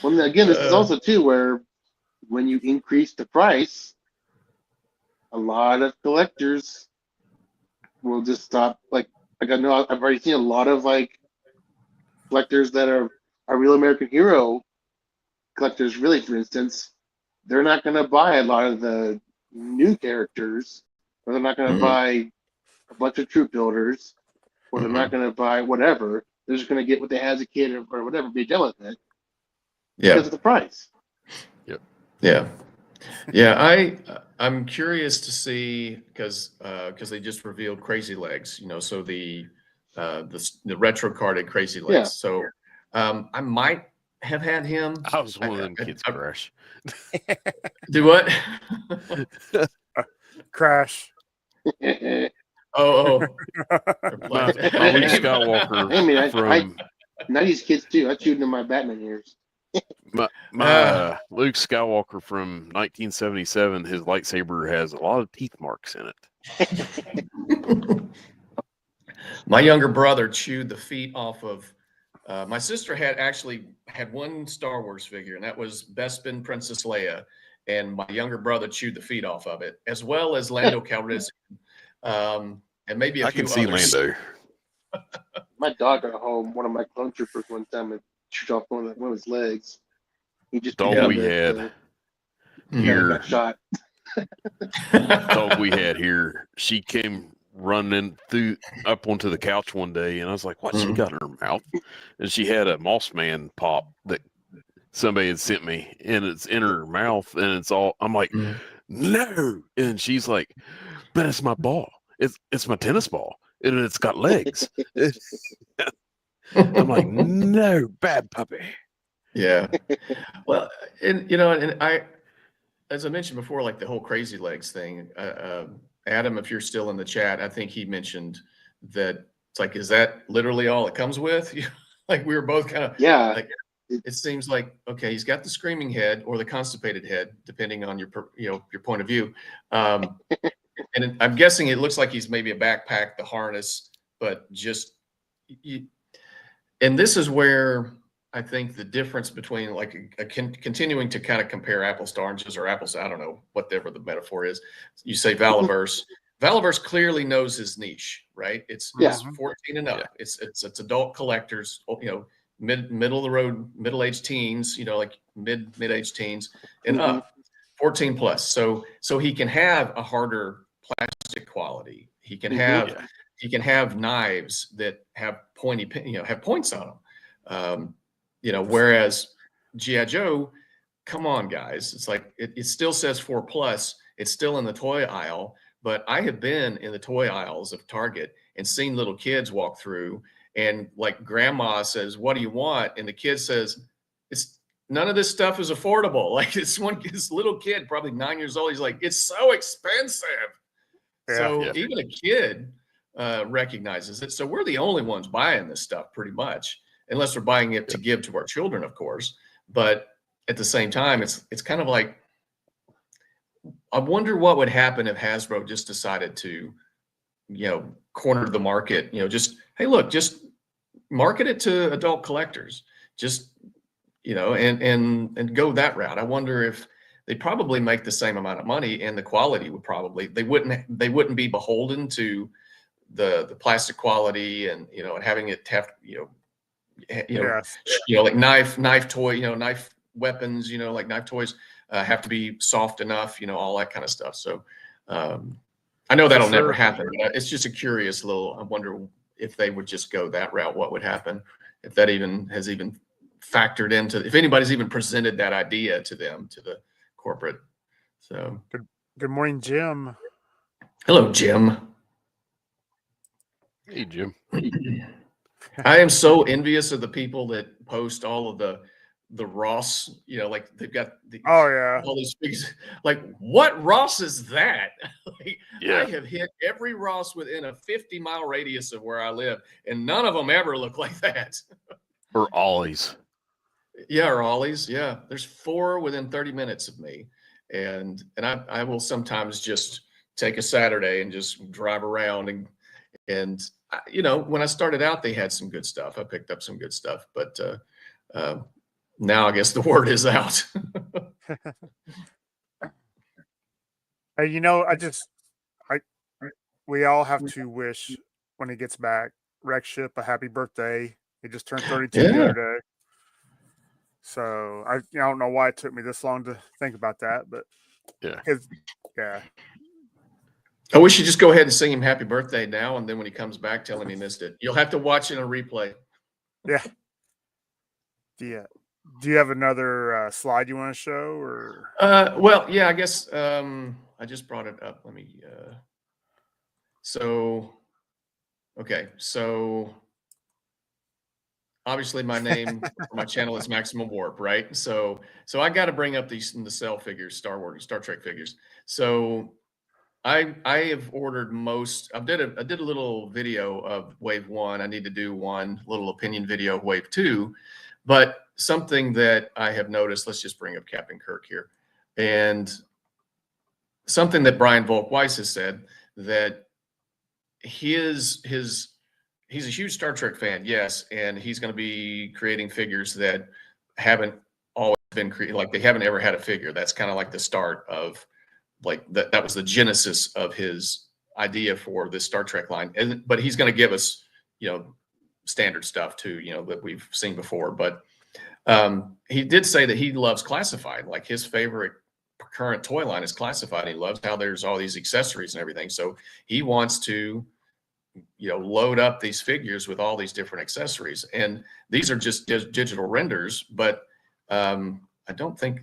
Well, again, this is also too where when you increase the price, a lot of collectors will just stop. Like I know I've already seen a lot of collectors that are Real American Hero collectors. Really, for instance, they're not going to buy a lot of the new characters, or they're not going to buy a bunch of troop builders, or they're not going to buy whatever. They're just going to get what they had as a kid or whatever, be done with it. Because of the price. Yep. Yeah. I'm curious to see, because they just revealed Crazy Legs, so the retro carded Crazy Legs. Yeah. So I might have had him. I was one of them kids crash. Do what? Crash. Oh. My Luke Skywalker. I mean, 90s kids too. I chewed into my Batman years. My Luke Skywalker from 1977, his lightsaber has a lot of teeth marks in it. My younger brother chewed the feet off of. My sister had one Star Wars figure, and that was Bespin Princess Leia, and my younger brother chewed the feet off of it, as well as Lando Calrissian, and maybe a few others. I can see Lando. My dog got home one of my clone troopers one time and chewed off one of his legs. He just dog we had here. Got shot. Dog we had here. She came running up onto the couch one day, and I was like, "What she got in her mouth?" And she had a Moss Man pop that somebody had sent me, and it's in her mouth, and it's all. I'm like, "No!" And she's like, "But it's my ball. It's my tennis ball, and it's got legs." I'm like, "No, bad puppy." Yeah. Well, and I, as I mentioned before, like the whole Crazy Legs thing, Adam, if you're still in the chat, I think he mentioned that It's like, is that literally all it comes with? Like we were both kind of like, it seems like, okay, he's got the screaming head or the constipated head, depending on your point of view. And I'm guessing it looks like he's maybe a backpack, the harness, but just, and this is where I think the difference between like continuing to kind of compare apples to oranges or apples, I don't know, whatever the metaphor is. You say Valaverse. Valaverse clearly knows his niche, right? It's 14 and up. Yeah. It's adult collectors, middle of the road, middle-aged teens, like mid-aged teens and up, 14 plus. So he can have a harder plastic quality. He can have knives that have pointy, have points on them. Whereas G.I. Joe, come on, guys. It's like, it still says 4+. It's still in the toy aisle, but I have been in the toy aisles of Target and seen little kids walk through and like grandma says, what do you want? And the kid says, none of this stuff is affordable. Like this little kid, probably 9 years old. He's like, it's so expensive. Yeah, so even a kid recognizes it. So we're the only ones buying this stuff pretty much, unless we're buying it to give to our children, of course. But at the same time, it's kind of like, I wonder what would happen if Hasbro just decided to, corner the market, just, hey, look, just market it to adult collectors, just, and go that route. I wonder if they probably make the same amount of money and the quality would probably, they wouldn't be beholden to the plastic quality and, and having it have, like knife toy, knife weapons, like knife toys have to be soft enough, all that kind of stuff. So I know that'll never happen. But it's just a curious little, I wonder if they would just go that route, what would happen if that has even factored into, if anybody's even presented that idea to them, to the corporate. So good morning, Jim. Hello, Jim. Hey, Jim. I am so envious of the people that post all of the Ross, like they've got all these figures. Like, what Ross is that? Like, I have hit every Ross within a 50-mile radius of where I live, and none of them ever look like that. Or Ollie's. Yeah, or Ollie's. Yeah, there's 4 within 30 minutes of me, and I will sometimes just take a Saturday and just drive around and when I started out, they had some good stuff. I picked up some good stuff, but now I guess the word is out. Hey, we all have to wish when he gets back, Rex Ship a happy birthday. He just turned 32 the other day. So I don't know why it took me this long to think about that, but I wish you just go ahead and sing him happy birthday now, and then when he comes back, tell him he missed it. You'll have to watch it on a replay. Yeah. Do you have another slide you want to show, or? Well, yeah, I guess I just brought it up. Let me. Okay, so obviously my name for my channel is Maximum Warp, right? So I got to bring up the cell figures, Star Trek figures. So I have ordered most. I did a little video of Wave 1. I need to do one little opinion video of Wave 2, but something that I have noticed. Let's just bring up Captain Kirk here, and something that Brian Volk-Weiss has said, that he's a huge Star Trek fan, yes, and he's going to be creating figures that haven't always been created, like they haven't ever had a figure. That's kind of like the start of. Like that was the genesis of his idea for this Star Trek line. But he's going to give us, standard stuff too, that we've seen before. But he did say that he loves classified. Like his favorite current toy line is classified. He loves how there's all these accessories and everything. So he wants to, load up these figures with all these different accessories. And these are just digital renders, but I don't think.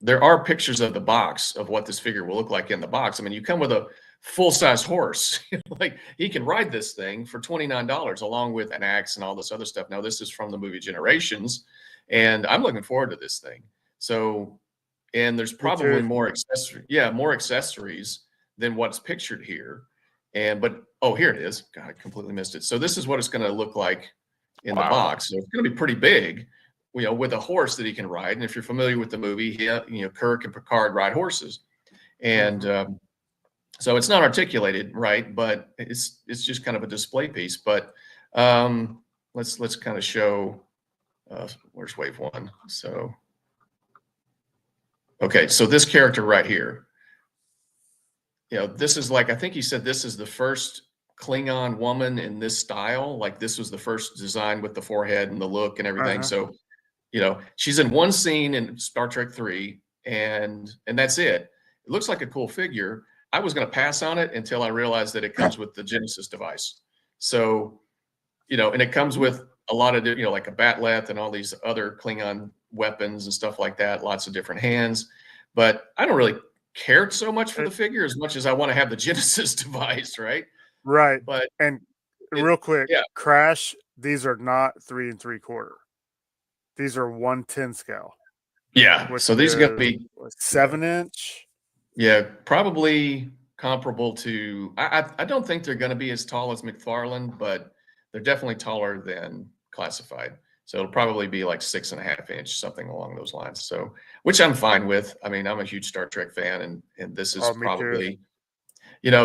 There are pictures of the box of what this figure will look like in the box. I mean, you come with a full-size horse. Like he can ride this thing for $29 along with an axe and all this other stuff. Now, this is from the movie Generations, and I'm looking forward to this thing. So, and there's probably more accessories than what's pictured here. But here it is. God, I completely missed it. So this is what it's going to look like in the box. So it's going to be pretty big, with a horse that he can ride. And if you're familiar with the movie, Kirk and Picard ride horses, and so it's not articulated right, but it's just kind of a display piece. But let's kind of show. Where's wave one? So okay, so this character right here. This is like, I think he said this is the first Klingon woman in this style. Like this was the first design with the forehead and the look and everything. So, she's in one scene in Star Trek 3, and that's it. It looks like a cool figure. I was going to pass on it until I realized that it comes with the Genesis device. So, and it comes with a lot of, like a bat'leth and all these other Klingon weapons and stuff like that. Lots of different hands, but I don't really cared so much for the figure as much as I want to have the Genesis device, right? Right. But real quick, Crash, these are not 3 3/4. These are 1/10 scale. Yeah. So these are going to be 7-inch. Yeah, probably comparable to. I don't think they're going to be as tall as McFarlane, but they're definitely taller than Classified. So it'll probably be like 6.5 inch, something along those lines. So, which I'm fine with. I mean, I'm a huge Star Trek fan, and this is probably,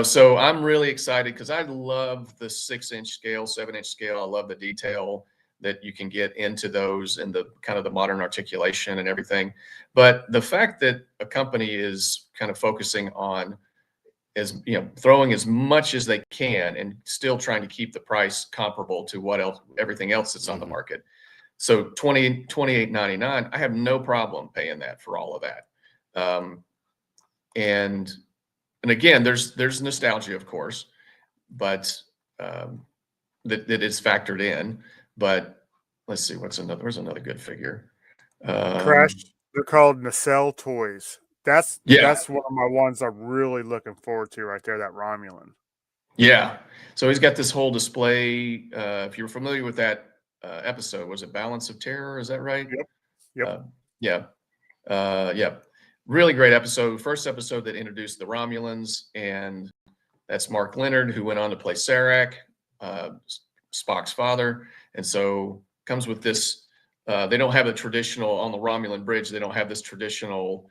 so I'm really excited because I love the 6-inch scale, 7-inch scale. I love the detail that you can get into those and the kind of the modern articulation and everything. But the fact that a company is kind of focusing on throwing as much as they can and still trying to keep the price comparable to everything else that's on the market. So $28.99, I have no problem paying that for all of that. And again, there's nostalgia, of course, but that is factored in. But let's see, where's another good figure. Crash, they're called Nacelle toys. That's one of my ones I'm really looking forward to right there, that Romulan. Yeah. So he's got this whole display. If you're familiar with that episode, was it Balance of Terror? Is that right? Yep. Yeah. Really great episode. First episode that introduced the Romulans, and that's Mark Leonard, who went on to play Sarek, Spock's father. And so comes with this, they don't have a traditional, on the Romulan bridge, they don't have this traditional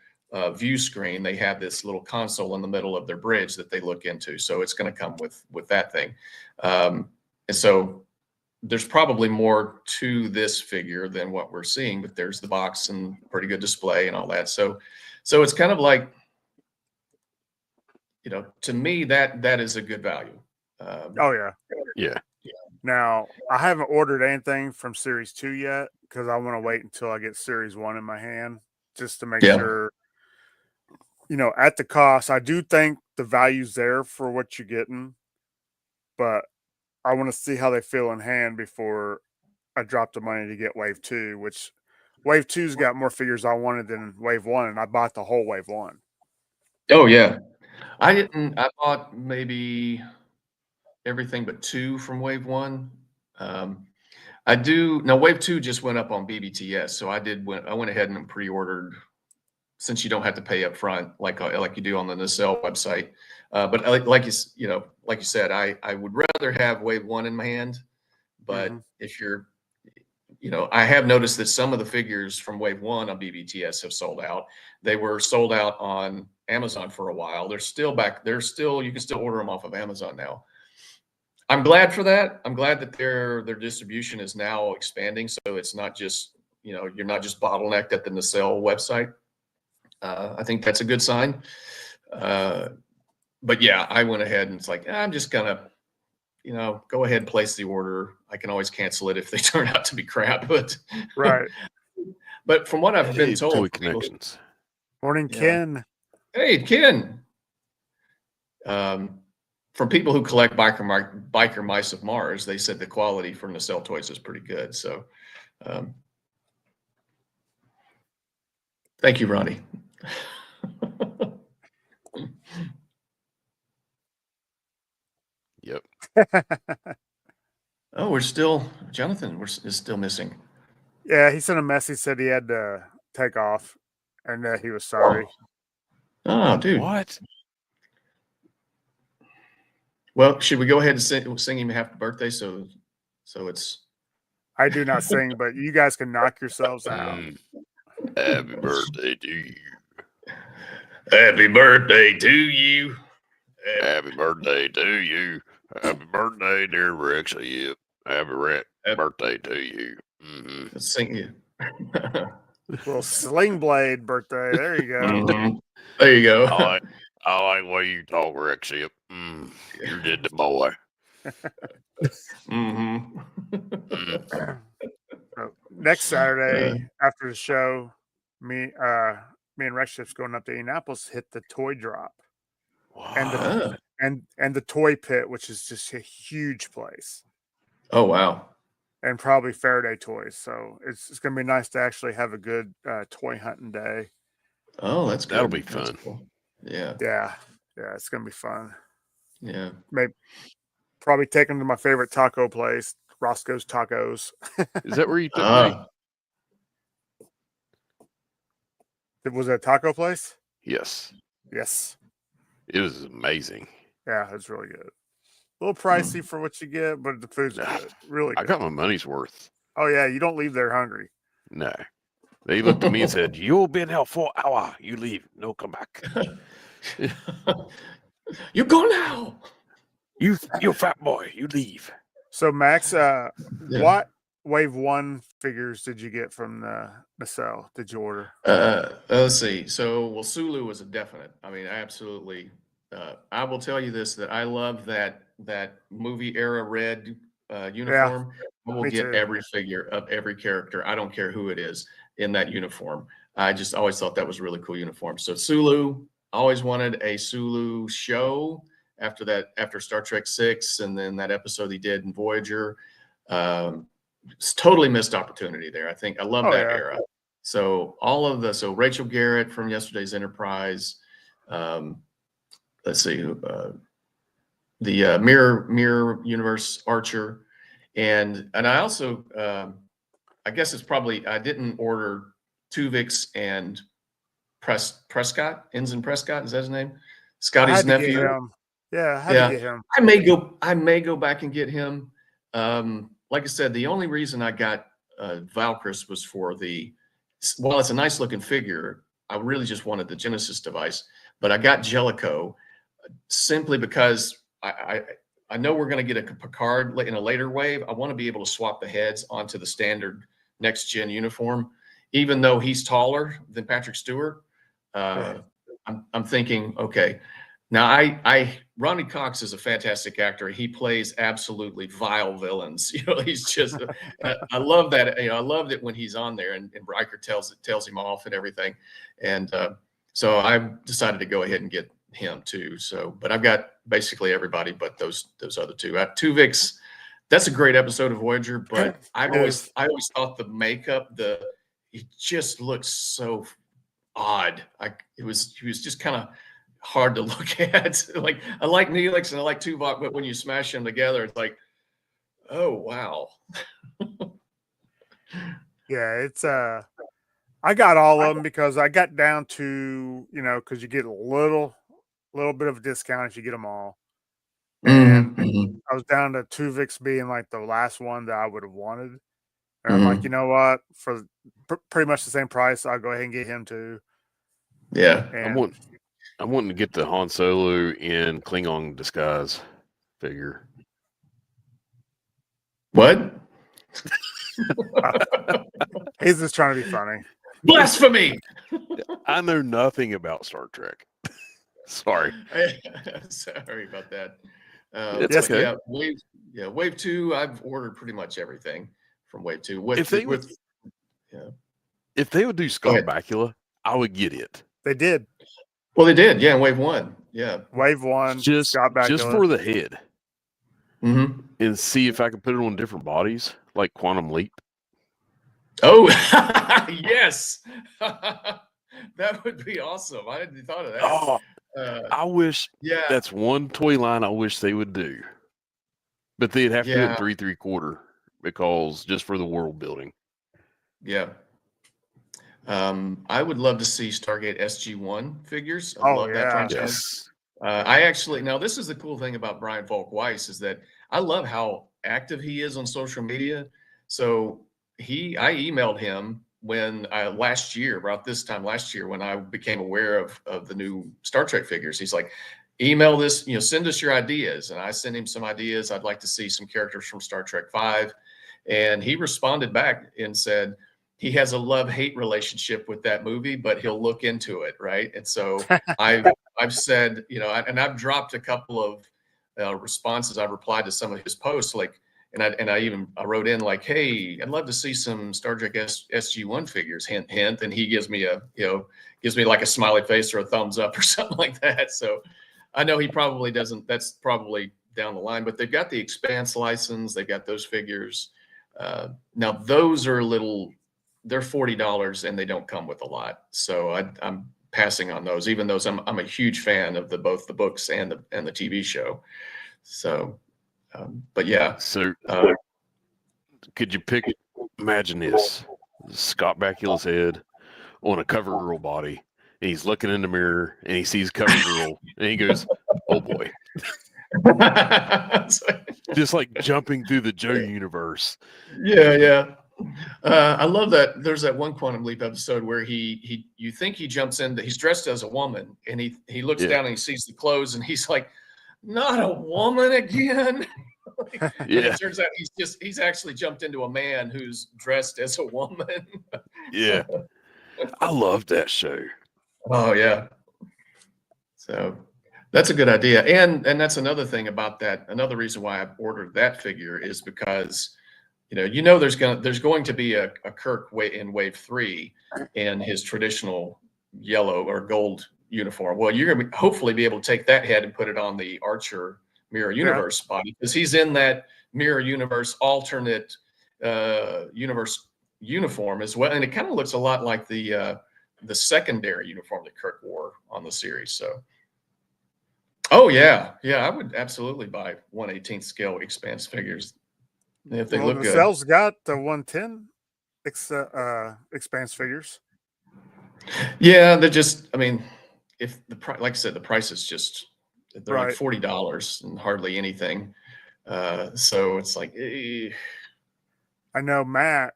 view screen. They have this little console in the middle of their bridge that they look into. So it's going to come with that thing. And so there's probably more to this figure than what we're seeing, but there's the box and pretty good display and all that. So it's kind of like, to me, that is a good value. Yeah. Now, I haven't ordered anything from Series 2 yet because I want to wait until I get Series 1 in my hand just to make sure, at the cost. I do think the value's there for what you're getting, but I want to see how they feel in hand before I drop the money to get Wave 2, which Wave 2's got more figures I wanted than Wave 1, and I bought the whole Wave 1. Oh, yeah. I bought maybe everything but 2 from Wave 1. Wave 2 just went up on BBTS, so I went ahead and pre-ordered, since you don't have to pay up front like you do on the Nacelle website. But like you said, I would rather have Wave 1 in my hand. But if you're, I have noticed that some of the figures from Wave 1 on BBTS have sold out. They were sold out on Amazon for a while. They're still back. You can still order them off of Amazon now. I'm glad for that. I'm glad that their distribution is now expanding. So it's not just, you're not just bottlenecked at the Nacelle website. I think that's a good sign. But yeah, I went ahead and it's like, I'm just gonna, go ahead and place the order. I can always cancel it if they turn out to be crap. But right. But from what I've been told, Toy Connections. Morning, Ken. Hey, Ken. From people who collect biker mice of Mars, they said the quality from Nacelle toys is pretty good. So, thank you, Ronnie. Yep. Oh, Jonathan is still missing. Yeah, he sent a message, said he had to take off and that he was sorry. Oh, dude. What? Well, should we go ahead and sing him happy birthday? So it's. I do not sing, but you guys can knock yourselves out. Happy birthday to you. Happy birthday to you. Happy birthday to you. Happy birthday, dear Rex. Yep. Happy birthday to you. Mm-hmm. Let's sing you. Little Sling Blade birthday. There you go. Mm-hmm. There you go. I like the way you talk, Rex. Yep. You did the boy. Mm-hmm. Next Saturday after the show, me and Rex Ship's going up to Indianapolis, hit the toy drop. Wow. And the toy pit, which is just a huge place. Oh wow. And probably Faraday toys. So it's gonna be nice to actually have a good toy hunting day. Oh, that's good. That'll be fun. Cool. Yeah. Yeah, it's gonna be fun. Yeah. Maybe probably take them to my favorite taco place, Roscoe's Tacos. Is that where you took me? Was it a taco place? Yes. Yes. It was amazing. Yeah, it's really good. A little pricey for what you get, but the food's good. Really good. I got my money's worth. Oh, yeah. You don't leave there hungry. No. They looked at me and said, "You'll be in hell for an hour. You leave. No, come back. You go now. You fat boy. You leave." So, Max, what Wave 1 figures did you get from the nacelle? Did you order? Let's see. So, well, Sulu was a definite. I mean, absolutely. I will tell you this, that I love that movie era red uniform. I will get every figure of every character. I don't care who it is in that uniform. I just always thought that was a really cool uniform. So Sulu, always wanted a Sulu show after Star Trek 6 and then that episode he did in Voyager. It's totally missed opportunity there. I think I love that era. So so Rachel Garrett from yesterday's Enterprise. Let's see, the Mirror Universe Archer, and I also I guess it's probably I didn't order Tuvix and Prescott, Ensign Prescott, is that his name? Scotty's nephew. Yeah, how to get him? I may go back and get him. Like I said, the only reason I got Valkyrie was for while it's a nice looking figure, I really just wanted the Genesis device, but I got Jellicoe simply because I know we're going to get a Picard in a later wave. I want to be able to swap the heads onto the standard next gen uniform, even though he's taller than Patrick Stewart. I'm thinking, okay, now Ronnie Cox is a fantastic actor. He plays absolutely vile villains. You know, he's just, I love that. You know, I loved it when he's on there and Riker tells him off and everything. And so I decided to go ahead and get him too. So, but I've got basically everybody but those other two. Tuvix, that's a great episode of Voyager, but I always thought the makeup, he just looks so odd. He was just kind of hard to look at. Like I like Neelix and I like Tuvok, but when you smash them together, it's like, oh wow. Yeah, it's I got all of them because I got down to, because you get a little bit of a discount if you get them all. And I was down to Tuvix being like the last one that I would have wanted. And I'm like, you know what? For pretty much the same price, I'll go ahead and get him too. Yeah. And I'm wanting to get the Han Solo in Klingon disguise figure. What? He's just trying to be funny. Blasphemy! I know nothing about Star Trek. Sorry. Sorry about that. It's okay. Wave 2, I've ordered pretty much everything from Wave 2. If they would do Scott Bakula, I would get it. They did. Well, they did, yeah, in Wave 1. Yeah. Wave 1, just for the head. Mm-hmm. And see if I can put it on different bodies, like Quantum Leap. Oh, yes. That would be awesome. I hadn't thought of that. Oh, I wish that's one toy line I wish they would do. But they'd have to do it 3 3/4 because just for the world building. Yeah. I would love to see Stargate SG-1 figures. I love that franchise. I actually, now this is the cool thing about Brian Falk Weiss is that I love how active he is on social media. So I emailed him when last year, about this time last year, when I became aware of the new Star Trek figures. He's like, email this, send us your ideas. And I sent him some ideas. I'd like to see some characters from Star Trek V. And he responded back and said, he has a love-hate relationship with that movie, but he'll look into it, right? And so I've said, and I've dropped a couple of responses. I've replied to some of his posts, like, and I wrote in like, hey, I'd love to see some Star Trek SG-1 figures, hint, hint. And he gives me like a smiley face or a thumbs up or something like that. So I know he probably doesn't, that's probably down the line, but they've got the Expanse license. They've got those figures. Now those are they're $40 and they don't come with a lot. So I'm passing on those, even though I'm a huge fan of both the books and the TV show. So, but yeah. So could you imagine this, Scott Bakula's head on a Cover Girl body, and he's looking in the mirror and he sees Cover Girl and he goes, oh boy. Just like jumping through the Joe universe. Yeah. I love that. There's that one Quantum Leap episode where you think he jumps in, he's dressed as a woman, and he looks down and he sees the clothes and he's like, not a woman again. It turns out he's actually jumped into a man who's dressed as a woman. Yeah. I love that show. Oh yeah. So that's a good idea. And that's another thing about that. Another reason why I ordered that figure is because there's going to be a Kirk in Wave 3 in his traditional yellow or gold uniform. Well, you're going to hopefully be able to take that head and put it on the Archer Mirror Universe body, because he's in that Mirror Universe alternate universe uniform as well, and it kind of looks a lot like the secondary uniform that Kirk wore on the series. So, oh yeah, I would absolutely buy 1/18 scale Expanse figures. If they look good. Cell's got the 110 Expanse figures. Yeah, they're just, if the price, like I said, the price is just, they're like $40 and hardly anything. So it's like, I know Matt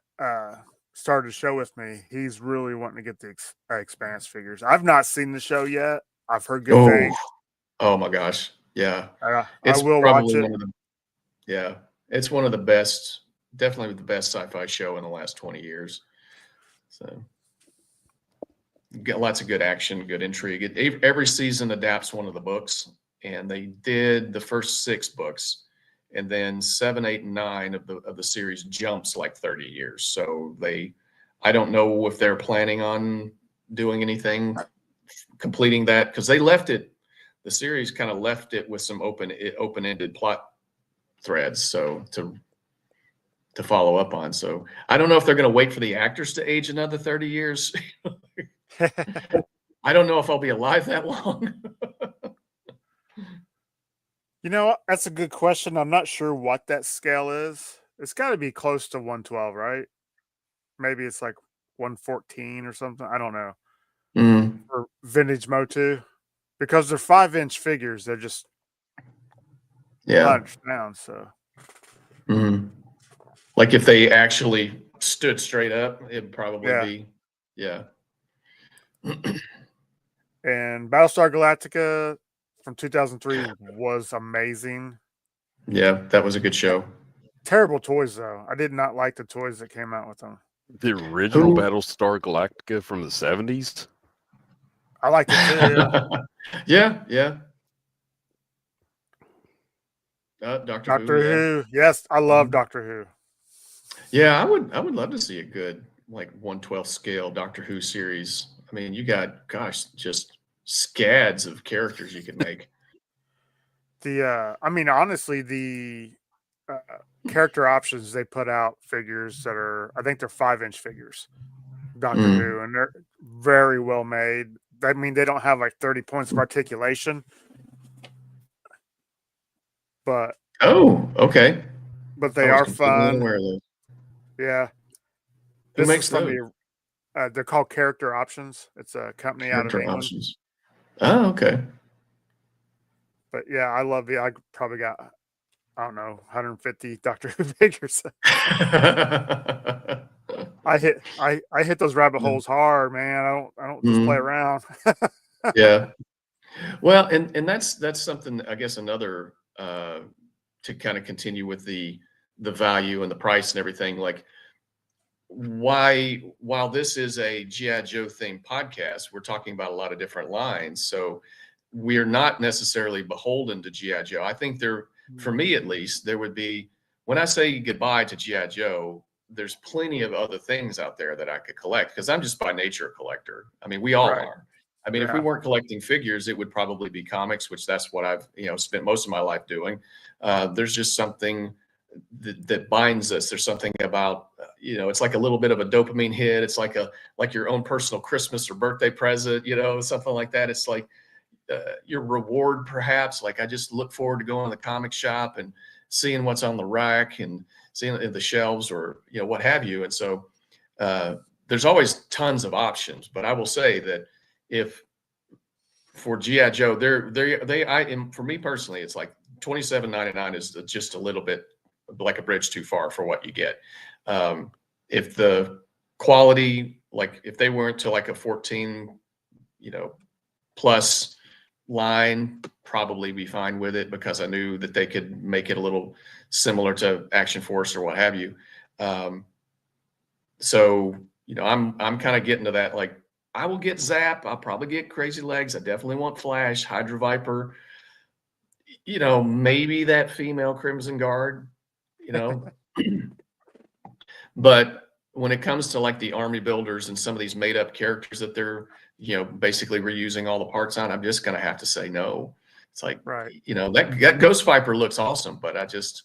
started the show with me. He's really wanting to get the Expanse figures. I've not seen the show yet. I've heard good things. Oh my gosh. Yeah. I will watch it. It's one of the best, definitely the best sci-fi show in the last 20 years. So you get lots of good action, good intrigue. Every season adapts one of the books, and they did the first 6 books, and then 7, 8, and 9 of the series jumps like 30 years. So I don't know if they're planning on doing anything, completing that, because the series kind of left it with some open-ended plot threads, so to follow up on. So I don't know if they're going to wait for the actors to age another 30 years. I don't know if I'll be alive that long. That's a good question. I'm not sure what that scale is. It's got to be close to 112, right? Maybe it's like 114 or something. I don't know. For vintage Motu, because they're 5-inch figures. They're just punched down. So, like if they actually stood straight up, it'd probably be, And Battlestar Galactica from 2003 was amazing. Yeah, that was a good show. Terrible toys, though. I did not like the toys that came out with them. The original Battlestar Galactica from the 70s? I like it too. Yeah. Doctor Who. Yes, I love Doctor Who. Yeah, I would love to see a good like 1/12 scale Doctor Who series. You got just scads of characters you could make. Honestly, the character options they put out figures that are, I think they're 5-inch figures, Doctor Who, and they're very well made. They don't have like 30 points of articulation, but okay. But they are fun. Yeah. Who makes them? They're called Character Options. It's a company out of England. Oh, okay. But yeah, I love it. I probably got, I don't know, 150 Doctor Who figures. I hit those rabbit holes hard, man. I don't just play around. Yeah. Well, and that's something, I guess, another to kind of continue with the value and the price and everything. Like, while this is a G.I. Joe themed podcast, we're talking about a lot of different lines. So we're not necessarily beholden to G.I. Joe. I think for me at least, there would be, when I say goodbye to G.I. Joe, there's plenty of other things out there that I could collect, because I'm just by nature a collector. I mean, we all are. I mean, if we weren't collecting figures, it would probably be comics, which that's what I've, spent most of my life doing. There's just something that binds us. There's something about, it's like a little bit of a dopamine hit. It's like your own personal Christmas or birthday present, something like that. It's like your reward, perhaps. Like, I just look forward to going to the comic shop and seeing what's on the rack and seeing the shelves, or, what have you. And so there's always tons of options, but I will say that if for G.I. Joe, for me personally, it's like $27.99 is just a little bit like a bridge too far for what you get. If the quality, like if they weren't to like a 14, plus line, probably be fine with it, because I knew that they could make it a little similar to Action Force or what have you. So, I'm kind of getting to that, like, I will get Zap. I'll probably get Crazy Legs. I definitely want Flash, Hydra Viper, maybe that female Crimson Guard, But when it comes to like the army builders and some of these made up characters that they're, basically reusing all the parts on, I'm just going to have to say no. It's like, that Ghost Viper looks awesome, but I just,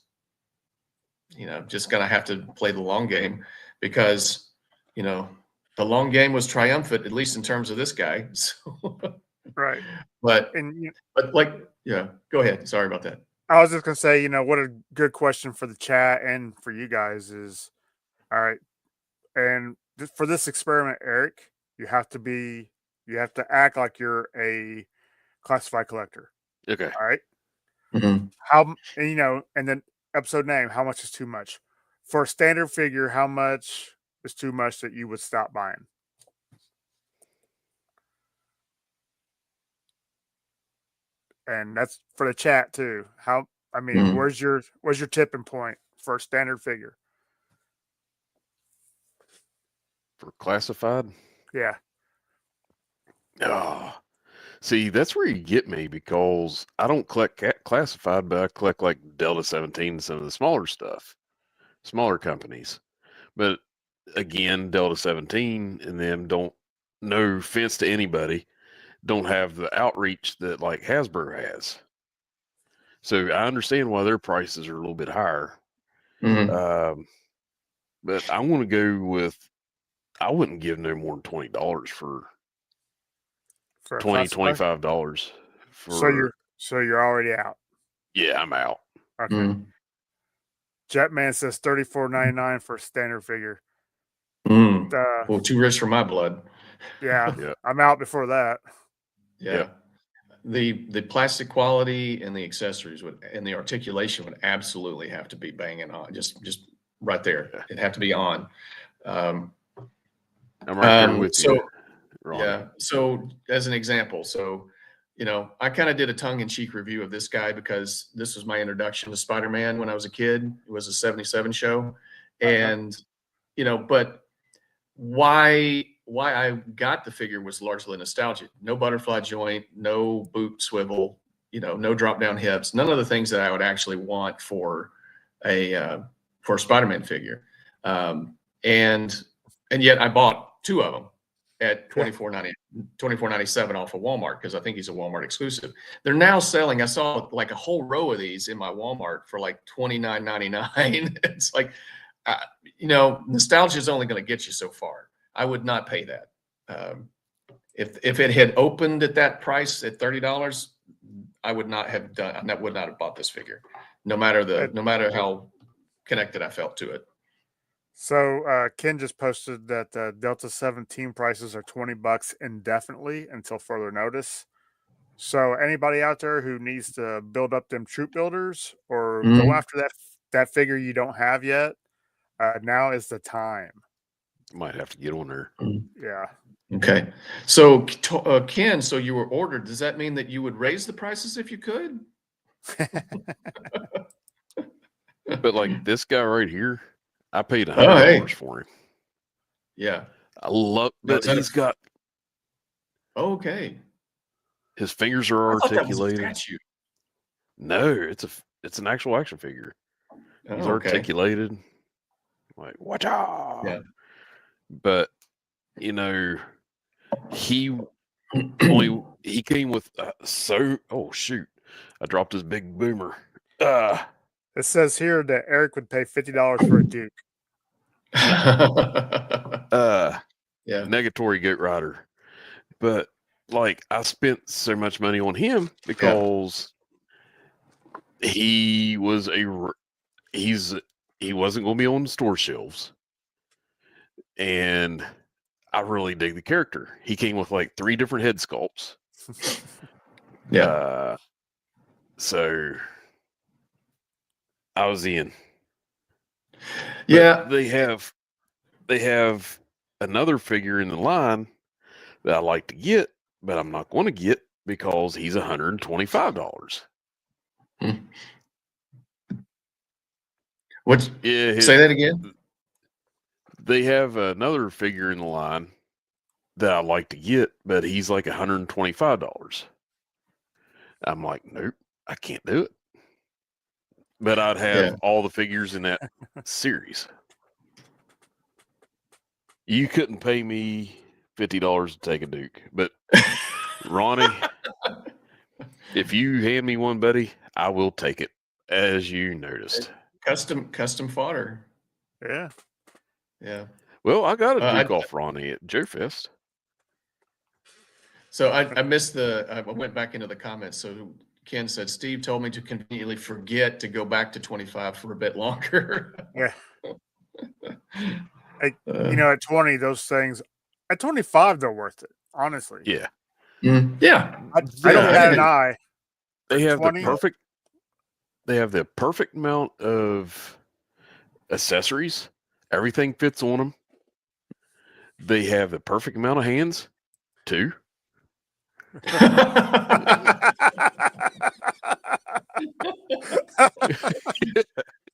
just going to have to play the long game, because, the long game was triumphant, at least in terms of this guy. So, Right. But like, go ahead. Sorry about that. I was just going to say, what a good question for the chat and for you guys is, all right. And for this experiment, Eric, you have to act like you're a classified collector. Okay. All right. Mm-hmm. And then episode name, how much is too much? For a standard figure, how much is too much that you would stop buying? And that's for the chat too. Where's your tipping point for a standard figure? For classified? Yeah. Oh, see, that's where you get me, because I don't collect classified, but I collect like Delta 17 and some of the smaller stuff, smaller companies. But again, Delta 17 and them don't, no offense to anybody, don't have the outreach that like Hasbro has. So I understand why their prices are a little bit higher. Mm-hmm. But I want to go with, I wouldn't give no more than $20 for $20, $25 for. So you're already out. Yeah, I'm out. Okay. Mm-hmm. Jetman says $34.99 for a standard figure. Well, too rich for my blood. Yeah, I'm out before that. Yeah. The plastic quality and the accessories and the articulation would absolutely have to be banging on. Just right there. It'd have to be on. I'm right there with you. Ronnie. Yeah. So as an example, I kind of did a tongue-in-cheek review of this guy, because this was my introduction to Spider-Man when I was a kid. It was a 77 show. And, but why I got the figure was largely nostalgic. No butterfly joint, no boot swivel, no drop down hips, none of the things that I would actually want for a Spider-Man figure. And yet I bought two of them at $24.97 off of Walmart, because I think he's a Walmart exclusive. They're now selling, I saw like a whole row of these in my Walmart for like $29.99. It's like, nostalgia is only going to get you so far. I would not pay that. If it had opened at that price at $30, I would not have bought this figure, no matter how connected I felt to it. So Ken just posted that Delta 17 prices are $20 indefinitely until further notice. So anybody out there who needs to build up them troop builders or go after that figure you don't have yet, now is the time. Might have to get on there. Yeah. Okay. So Ken, so you were ordered. Does that mean that you would raise the prices if you could? But like this guy right here, I paid $100 for him. Yeah. I love that he's got. Okay. His fingers are articulated. That was a statue. No, it's an actual action figure. He's articulated. Like, watch out. Yeah. But you know, he came with oh shoot, I dropped his big boomer. It says here that Eric would pay $50 for a Duke. Yeah, Negatory Goat Rider. But like, I spent so much money on him because he wasn't going to be on the store shelves, and I really dig the character. He came with like 3 different head sculpts. So I was in. Yeah, but they have another figure in the line that I like to get, but I'm not going to get because he's $125. What? Yeah, say that again. They have another figure in the line that I like to get, but he's like $125. I'm like, nope, I can't do it. But I'd have all the figures in that series. You couldn't pay me $50 to take a Duke, but Ronnie, if you hand me one, buddy, I will take it, as you noticed. Custom fodder. Yeah. Yeah. Well, I got a Duke off Ronnie at Joe Fest. So I missed I went back into the comments. So Ken said, Steve told me to conveniently forget to go back to 25 for a bit longer. Yeah. At 20, those things, at 25, they're worth it, honestly. Yeah. Yeah. I don't have an eye. They have the perfect amount of accessories. Everything fits on them. They have the perfect amount of hands, too.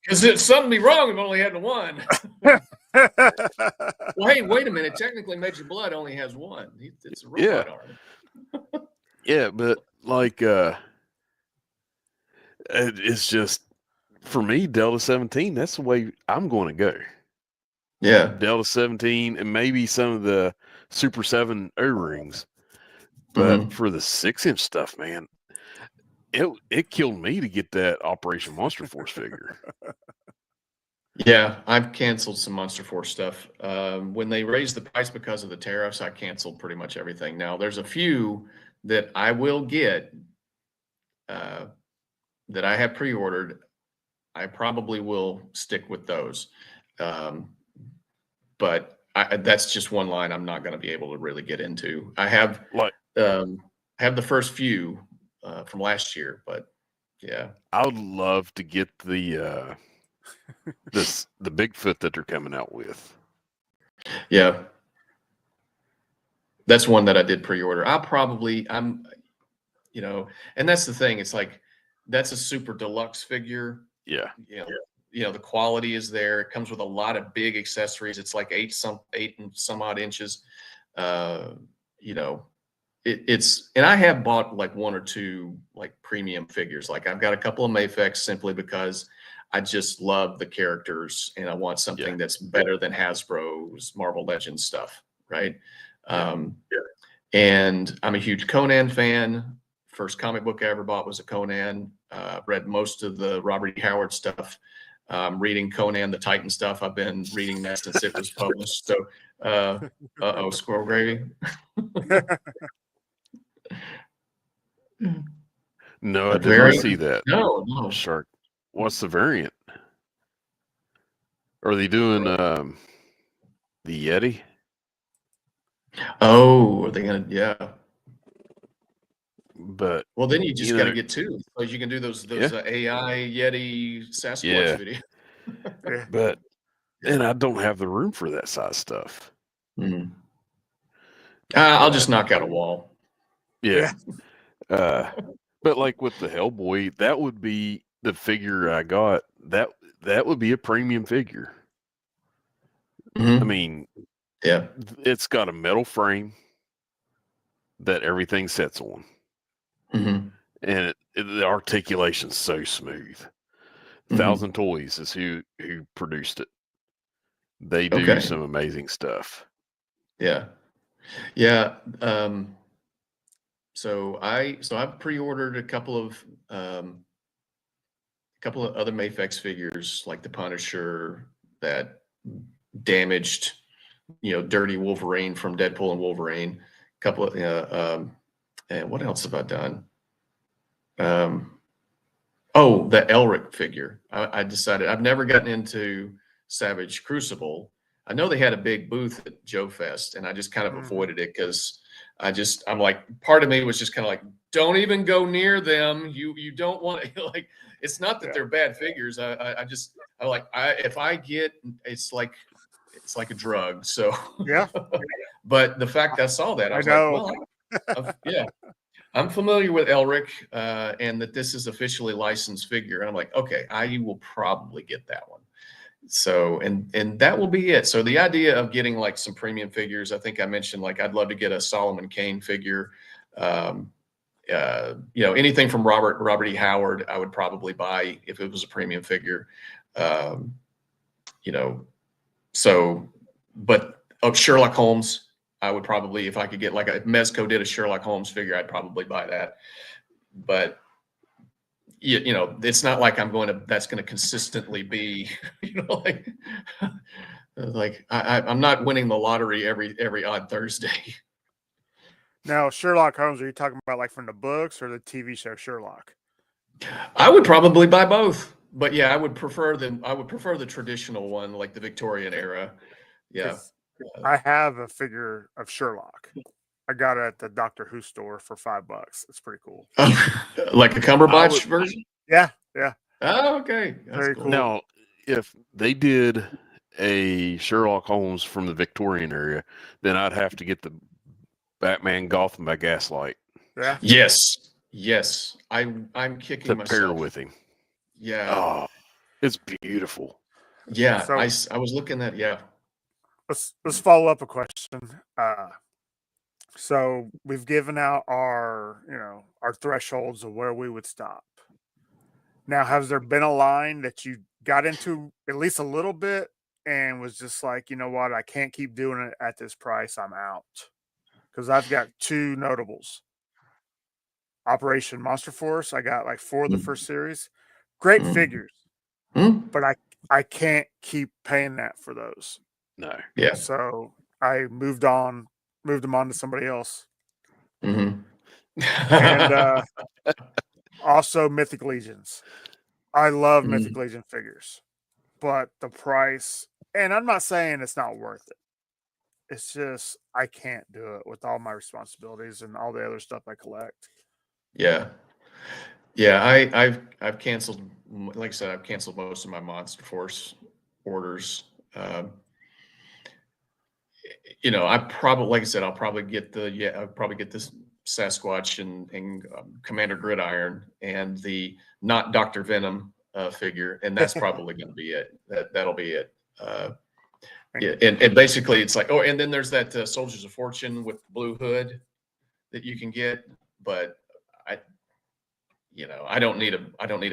Because it's suddenly wrong if only had one. Well, hey, wait a minute. Technically, Major Blood only has one. It's a robot arm. Yeah, but like, it's just, for me, Delta 17, that's the way I'm going to go. Yeah. Delta 17 and maybe some of the Super 7 O-rings. But for the 6-inch stuff, man, it killed me to get that Operation Monster Force figure. Yeah, I've canceled some Monster Force stuff. When they raised the price because of the tariffs, I canceled pretty much everything. Now, there's a few that I will get that I have pre-ordered. I probably will stick with those. But that's just one line I'm not going to be able to really get into. I have the first few from last year, but yeah. I would love to get the Bigfoot that they're coming out with. Yeah. That's one that I did pre-order. and that's the thing. It's like, that's a super deluxe figure. Yeah. The quality is there. It comes with a lot of big accessories. It's like 8 and some odd inches. It's and I have bought like 1 or 2 like premium figures. Like I've got a couple of Mafex simply because I just love the characters and I want something that's better than Hasbro's Marvel Legends stuff, right? And I'm a huge Conan fan. First comic book I ever bought was a Conan. Read most of the Robert E. Howard stuff. Reading Conan the Titan stuff. I've been reading that since it was published. So, squirrel gravy. No, I did not see that. No. Shark. What's the variant? Are they doing the Yeti? Oh, are they gonna? Yeah. But well, then you just got to get two, because you can do those AI Yeti Sasquatch video. But and I don't have the room for that size stuff. I'll just knock out a wall. Yeah. But like with the Hellboy, that would be the figure I got. That would be a premium figure. I mean, yeah, it's got a metal frame that everything sets on, and the articulation's so smooth. 1,000 Toys is who produced it. They do some amazing stuff. Yeah. So I've pre-ordered a couple of other Mafex figures, like the Punisher, that damaged, Dirty Wolverine from Deadpool and Wolverine. A couple of and what else have I done? The Elric figure. I decided I've never gotten into Savage Crucible. I know they had a big booth at Joe Fest, and I just kind of avoided it because I'm like, part of me was just kind of like, don't even go near them. You don't want to, like, it's not that they're bad figures. If I get, it's like a drug. So yeah. But the fact I saw that, I was like, well, I'm familiar with Elric, and that this is officially licensed figure. And I'm like, okay, I will probably get that one. So, and that will be it. So the idea of getting like some premium figures, I think I mentioned, like, I'd love to get a Solomon Kane figure. Anything from Robert E. Howard, I would probably buy if it was a premium figure. But of Sherlock Holmes, I would probably, if I could get, like, a Mezco did a Sherlock Holmes figure, I'd probably buy that. But it's not like that's going to consistently be, I'm not winning the lottery every odd Thursday. Now, Sherlock Holmes, are you talking about like from the books or the TV show Sherlock? I would probably buy both, but yeah, I would prefer the traditional one, like the Victorian era. Yeah. I have a figure of Sherlock. I got it at the Doctor Who store for $5. It's pretty cool. Like a Cumberbatch version? Yeah. Oh, okay. That's very cool. cool. Now, if they did a Sherlock Holmes from the Victorian area, then I'd have to get the Batman Gotham by Gaslight. Yeah. Yes. I'm kicking myself. To pair with him. Yeah. Oh, it's beautiful. Yeah. So, I was looking at, Let's follow up a question. So we've given out our thresholds of where we would stop. Now, has there been a line that you got into at least a little bit and was just like, you know what, I can't keep doing it at this price, I'm out? Because I've got two notables. Operation Monster Force, I got like 4 of the first series. Great figures. But I can't keep paying that for those. No. Yeah. So I moved them on to somebody else. And also Mythic Legions. I love Mythic Legion figures, but the price, and I'm not saying it's not worth it. It's just, I can't do it with all my responsibilities and all the other stuff I collect. Yeah. I've canceled, like I said, I've canceled most of my Monster Force orders. I probably, like I said, I'll probably get this Sasquatch and Commander Gridiron and the not Dr. Venom figure, and that's probably going to be it. That'll be it. And basically it's like, and then there's that Soldiers of Fortune with blue hood that you can get, but I don't need a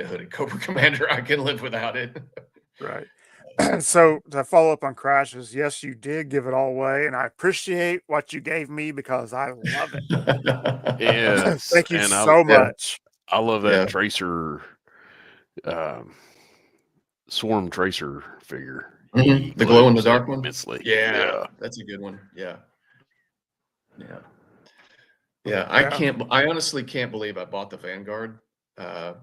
hooded Cobra Commander. I can live without it. Right. So to follow up on Crashes, yes, you did give it all away, and I appreciate what you gave me because I love it. Yes. Thank you so much. I love that Tracer, Swarm Tracer figure. The glow in the dark one. Immensely. Yeah, that's a good one. Yeah. I honestly can't believe I bought the Vanguard. I'm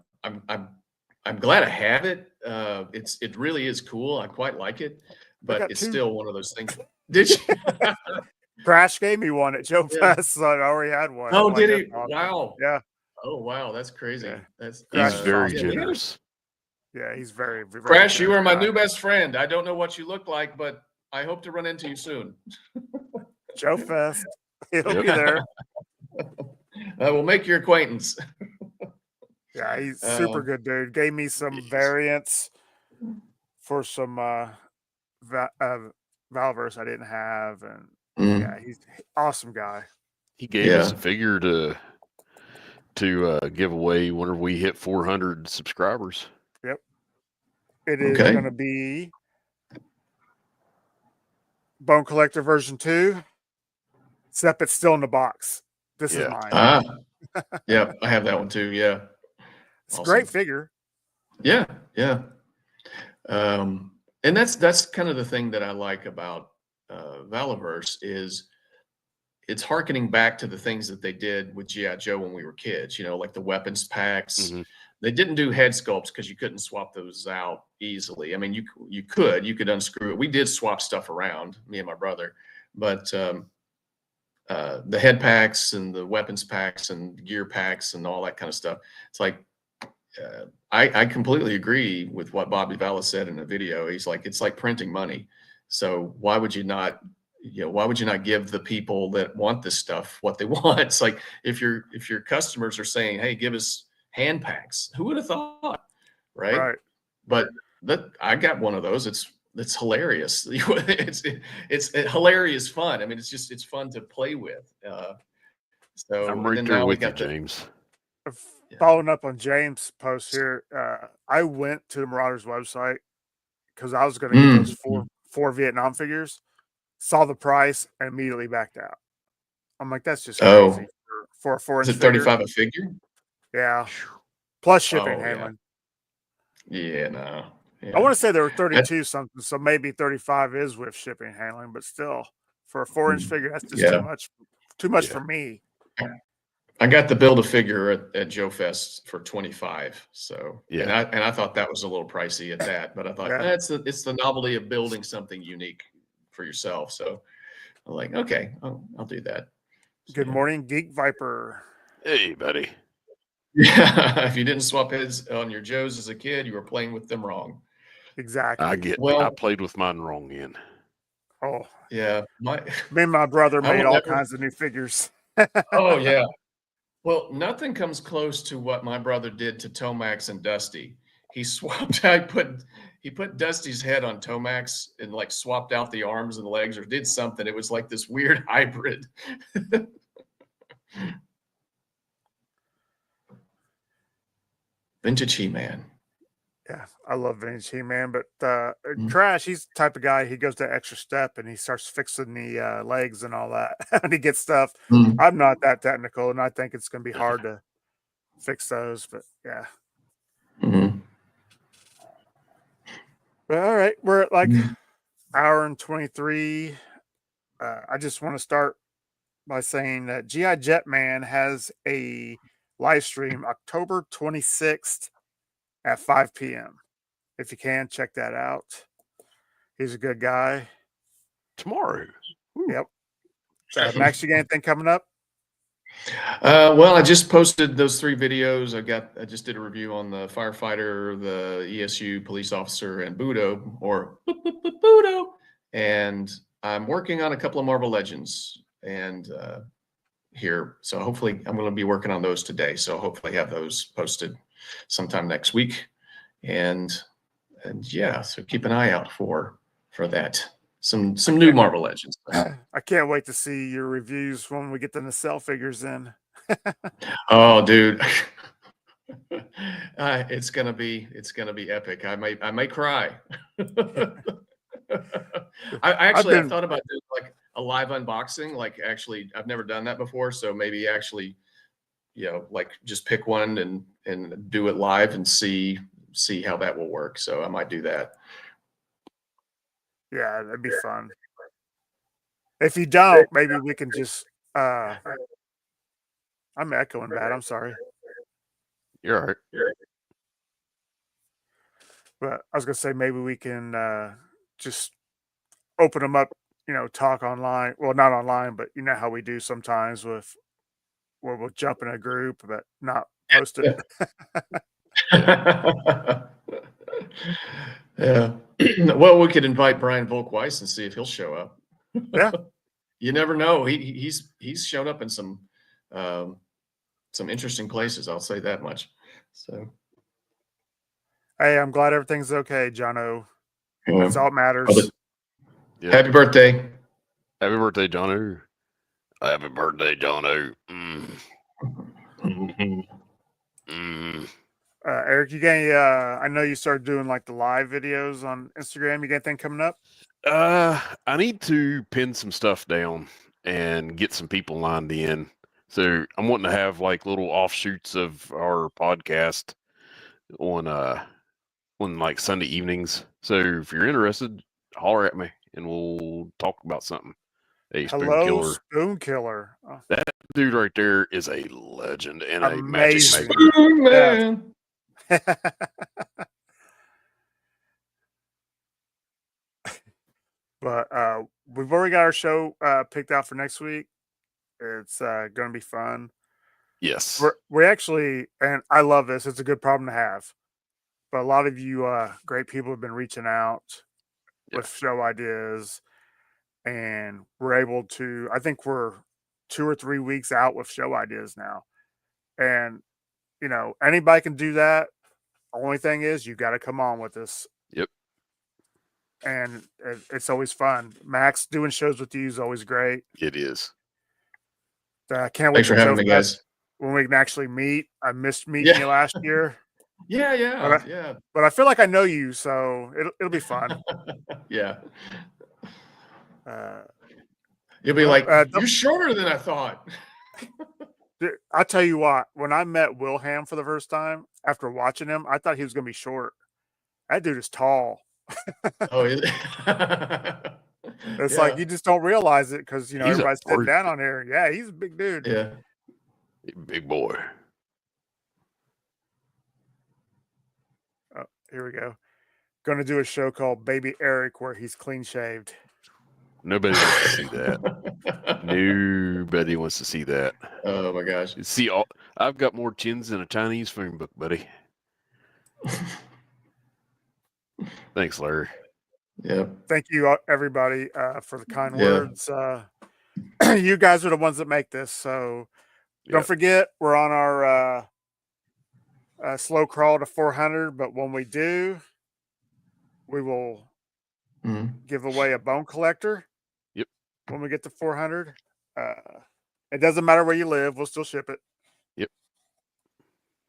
glad I have it. It really is cool. I quite like it, but it's still one of those things. Did you? Crash gave me one at Joe Fest, so I already had one. Oh, did he? Wow. Yeah. Oh wow, that's crazy. Yeah. That's He's very yeah, generous. Yeah, he's very, very Crash, you are my guy. new best friend. I don't know what you look like, but I hope to run into you soon. Joe Fest. He'll be there. I will make your acquaintance. Yeah, he's super good dude. Gave me some variants for some Valverse I didn't have, and yeah, he's awesome guy. He gave us a figure to give away whenever we hit 400 subscribers. Yep. It is going to be Bone Collector version 2, except it's still in the box. This is mine. Yeah, I have that one too. Yeah. It's a great figure. Yeah, yeah. And that's kind of the thing that I like about Valaverse is it's harkening back to the things that they did with G.I. Joe when we were kids, like the weapons packs. They didn't do head sculpts because you couldn't swap those out easily. I mean, you could unscrew it. We did swap stuff around, me and my brother, but the head packs and the weapons packs and gear packs and all that kind of stuff. It's like, I completely agree with what Bobby Vala said in the video. He's like, it's like printing money. So why would you not give the people that want this stuff what they want? It's like if your customers are saying, hey, give us hand packs, who would have thought? Right. But I got one of those. It's hilarious. It's hilarious fun. I mean, it's fun to play with. So I'm right there with you, James. Following up on James' post here, I went to the Marauders website because I was going to get those four Vietnam figures, saw the price, and immediately backed out. I'm like, that's just crazy for a 4-inch figure. Is it $35 a figure? Yeah, plus shipping handling. Yeah, no. Yeah. I want to say there were 32 something, so maybe 35 is with shipping handling, but still, for a 4-inch figure, that's just too much for me. I got the build a figure at Joe Fest for $25. So and I thought that was a little pricey at that, but I thought it's the novelty of building something unique for yourself. So I'm like, okay, I'll do that. Good morning, Geek Viper. Hey, buddy. Yeah, if you didn't swap heads on your Joes as a kid, you were playing with them wrong. Exactly. I played with mine wrong in. Oh yeah, me and my brother made all kinds of new figures. Oh yeah. Well, nothing comes close to what my brother did to Tomax and Dusty. He swapped out, he put Dusty's head on Tomax and like swapped out the arms and the legs or did something. It was like this weird hybrid. Vintage He-Man. Yeah, I love Vintage He-Man, but Crash, he's the type of guy, he goes the extra step and he starts fixing the legs and all that. And he gets stuff. I'm not that technical, and I think it's going to be hard to fix those, but yeah. But all right, we're at like hour and 23. I just want to start by saying that G.I. Jetman has a live stream October 26th at 5 p.m. If you can, check that out. He's a good guy. Tomorrow. Yep. Max, you got anything coming up? Well, I just posted those 3 videos. I just did a review on the firefighter, the ESU police officer, and Budo, or Budo. And I'm working on a couple of Marvel Legends and here. So hopefully I'm going to be working on those today. So hopefully have those posted sometime next week. And yeah, so keep an eye out for that. Some new Marvel Legends. I can't wait to see your reviews when we get the nacelle figures in. Oh, dude. It's gonna be epic. I may cry. I thought about doing like a live unboxing. Like actually, I've never done that before, so maybe actually, like just pick one and do it live and see how that will work. So I might do that. Yeah, that'd be fun. If you don't, maybe we can just I'm echoing that. I'm sorry. You're all right. But I was gonna say maybe we can just open them up, talk online. Well, not online, but you know how we do sometimes where we'll jump in a group, but not post it. Yeah. Well, we could invite Brian Volk-Weiss and see if he'll show up. Yeah. You never know. He's shown up in some interesting places. I'll say that much. So, hey, I'm glad everything's okay, Jono. yeah. That's all that matters. Yeah. Happy birthday. Happy birthday, Jono. Happy birthday, Jono. Eric, you got any, I know you started doing like the live videos on Instagram. You got anything coming up? I need to pin some stuff down and get some people lined in. So I'm wanting to have like little offshoots of our podcast on like Sunday evenings. So if you're interested, holler at me and we'll talk about something. Hey, Hello, Spoon Killer. Oh. That dude right there is a legend and amazing. a magic maker. Man. But we've already got our show picked out for next week. It's going to be fun. Yes. We actually, and I love this, it's a good problem to have. But a lot of you great people have been reaching out with show ideas. And we're able to, I think we're 2 or 3 weeks out with show ideas now. And, you know, anybody can do that. Only thing is you got to come on with us. Yep. And it's always fun. Max, doing shows with you is always great. It is. Can't wait Thanks for having me, guys. When we can actually meet. I missed meeting you last year. Yeah. But I feel like I know you, so it'll be fun. Yeah. You'll be like, you're shorter than I thought. Dude, I'll tell you what, when I met Wilhelm for the first time, after watching him, I thought he was going to be short. That dude is tall. Oh, is it? It's like you just don't realize it because, you know, He's everybody's sitting down on here. Yeah, he's a big dude. Yeah. Big boy. Oh, here we go. Going to do a show called Baby Eric where he's clean shaved. Nobody wants to see that. Nobody wants to see that. Oh my gosh! See, I've got more chins than a Chinese phone book, buddy. Thanks, Larry. Yeah. Thank you, everybody, for the kind words. You guys are the ones that make this. So don't forget, we're on our slow crawl to 400. But when we do, we will give away a bone collector. Yep. When we get to 400, it doesn't matter where you live. We'll still ship it. Yep.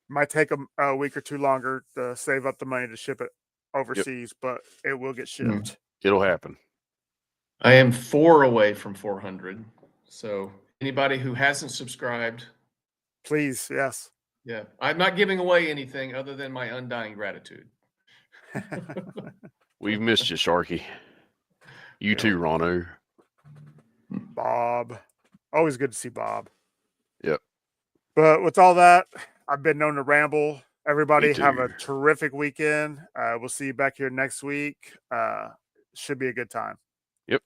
Might take a week or two longer to save up the money to ship it overseas, but it will get shipped. It'll happen. I am 4 away from 400. So anybody who hasn't subscribed, please, yes. Yeah. I'm not giving away anything other than my undying gratitude. We've missed you, Sharky. You too, Rono. Bob. Always good to see Bob. Yep. But with all that, I've been known to ramble. Everybody have a terrific weekend. We'll see you back here next week. Should be a good time. Yep.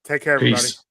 Take care, everybody. Peace.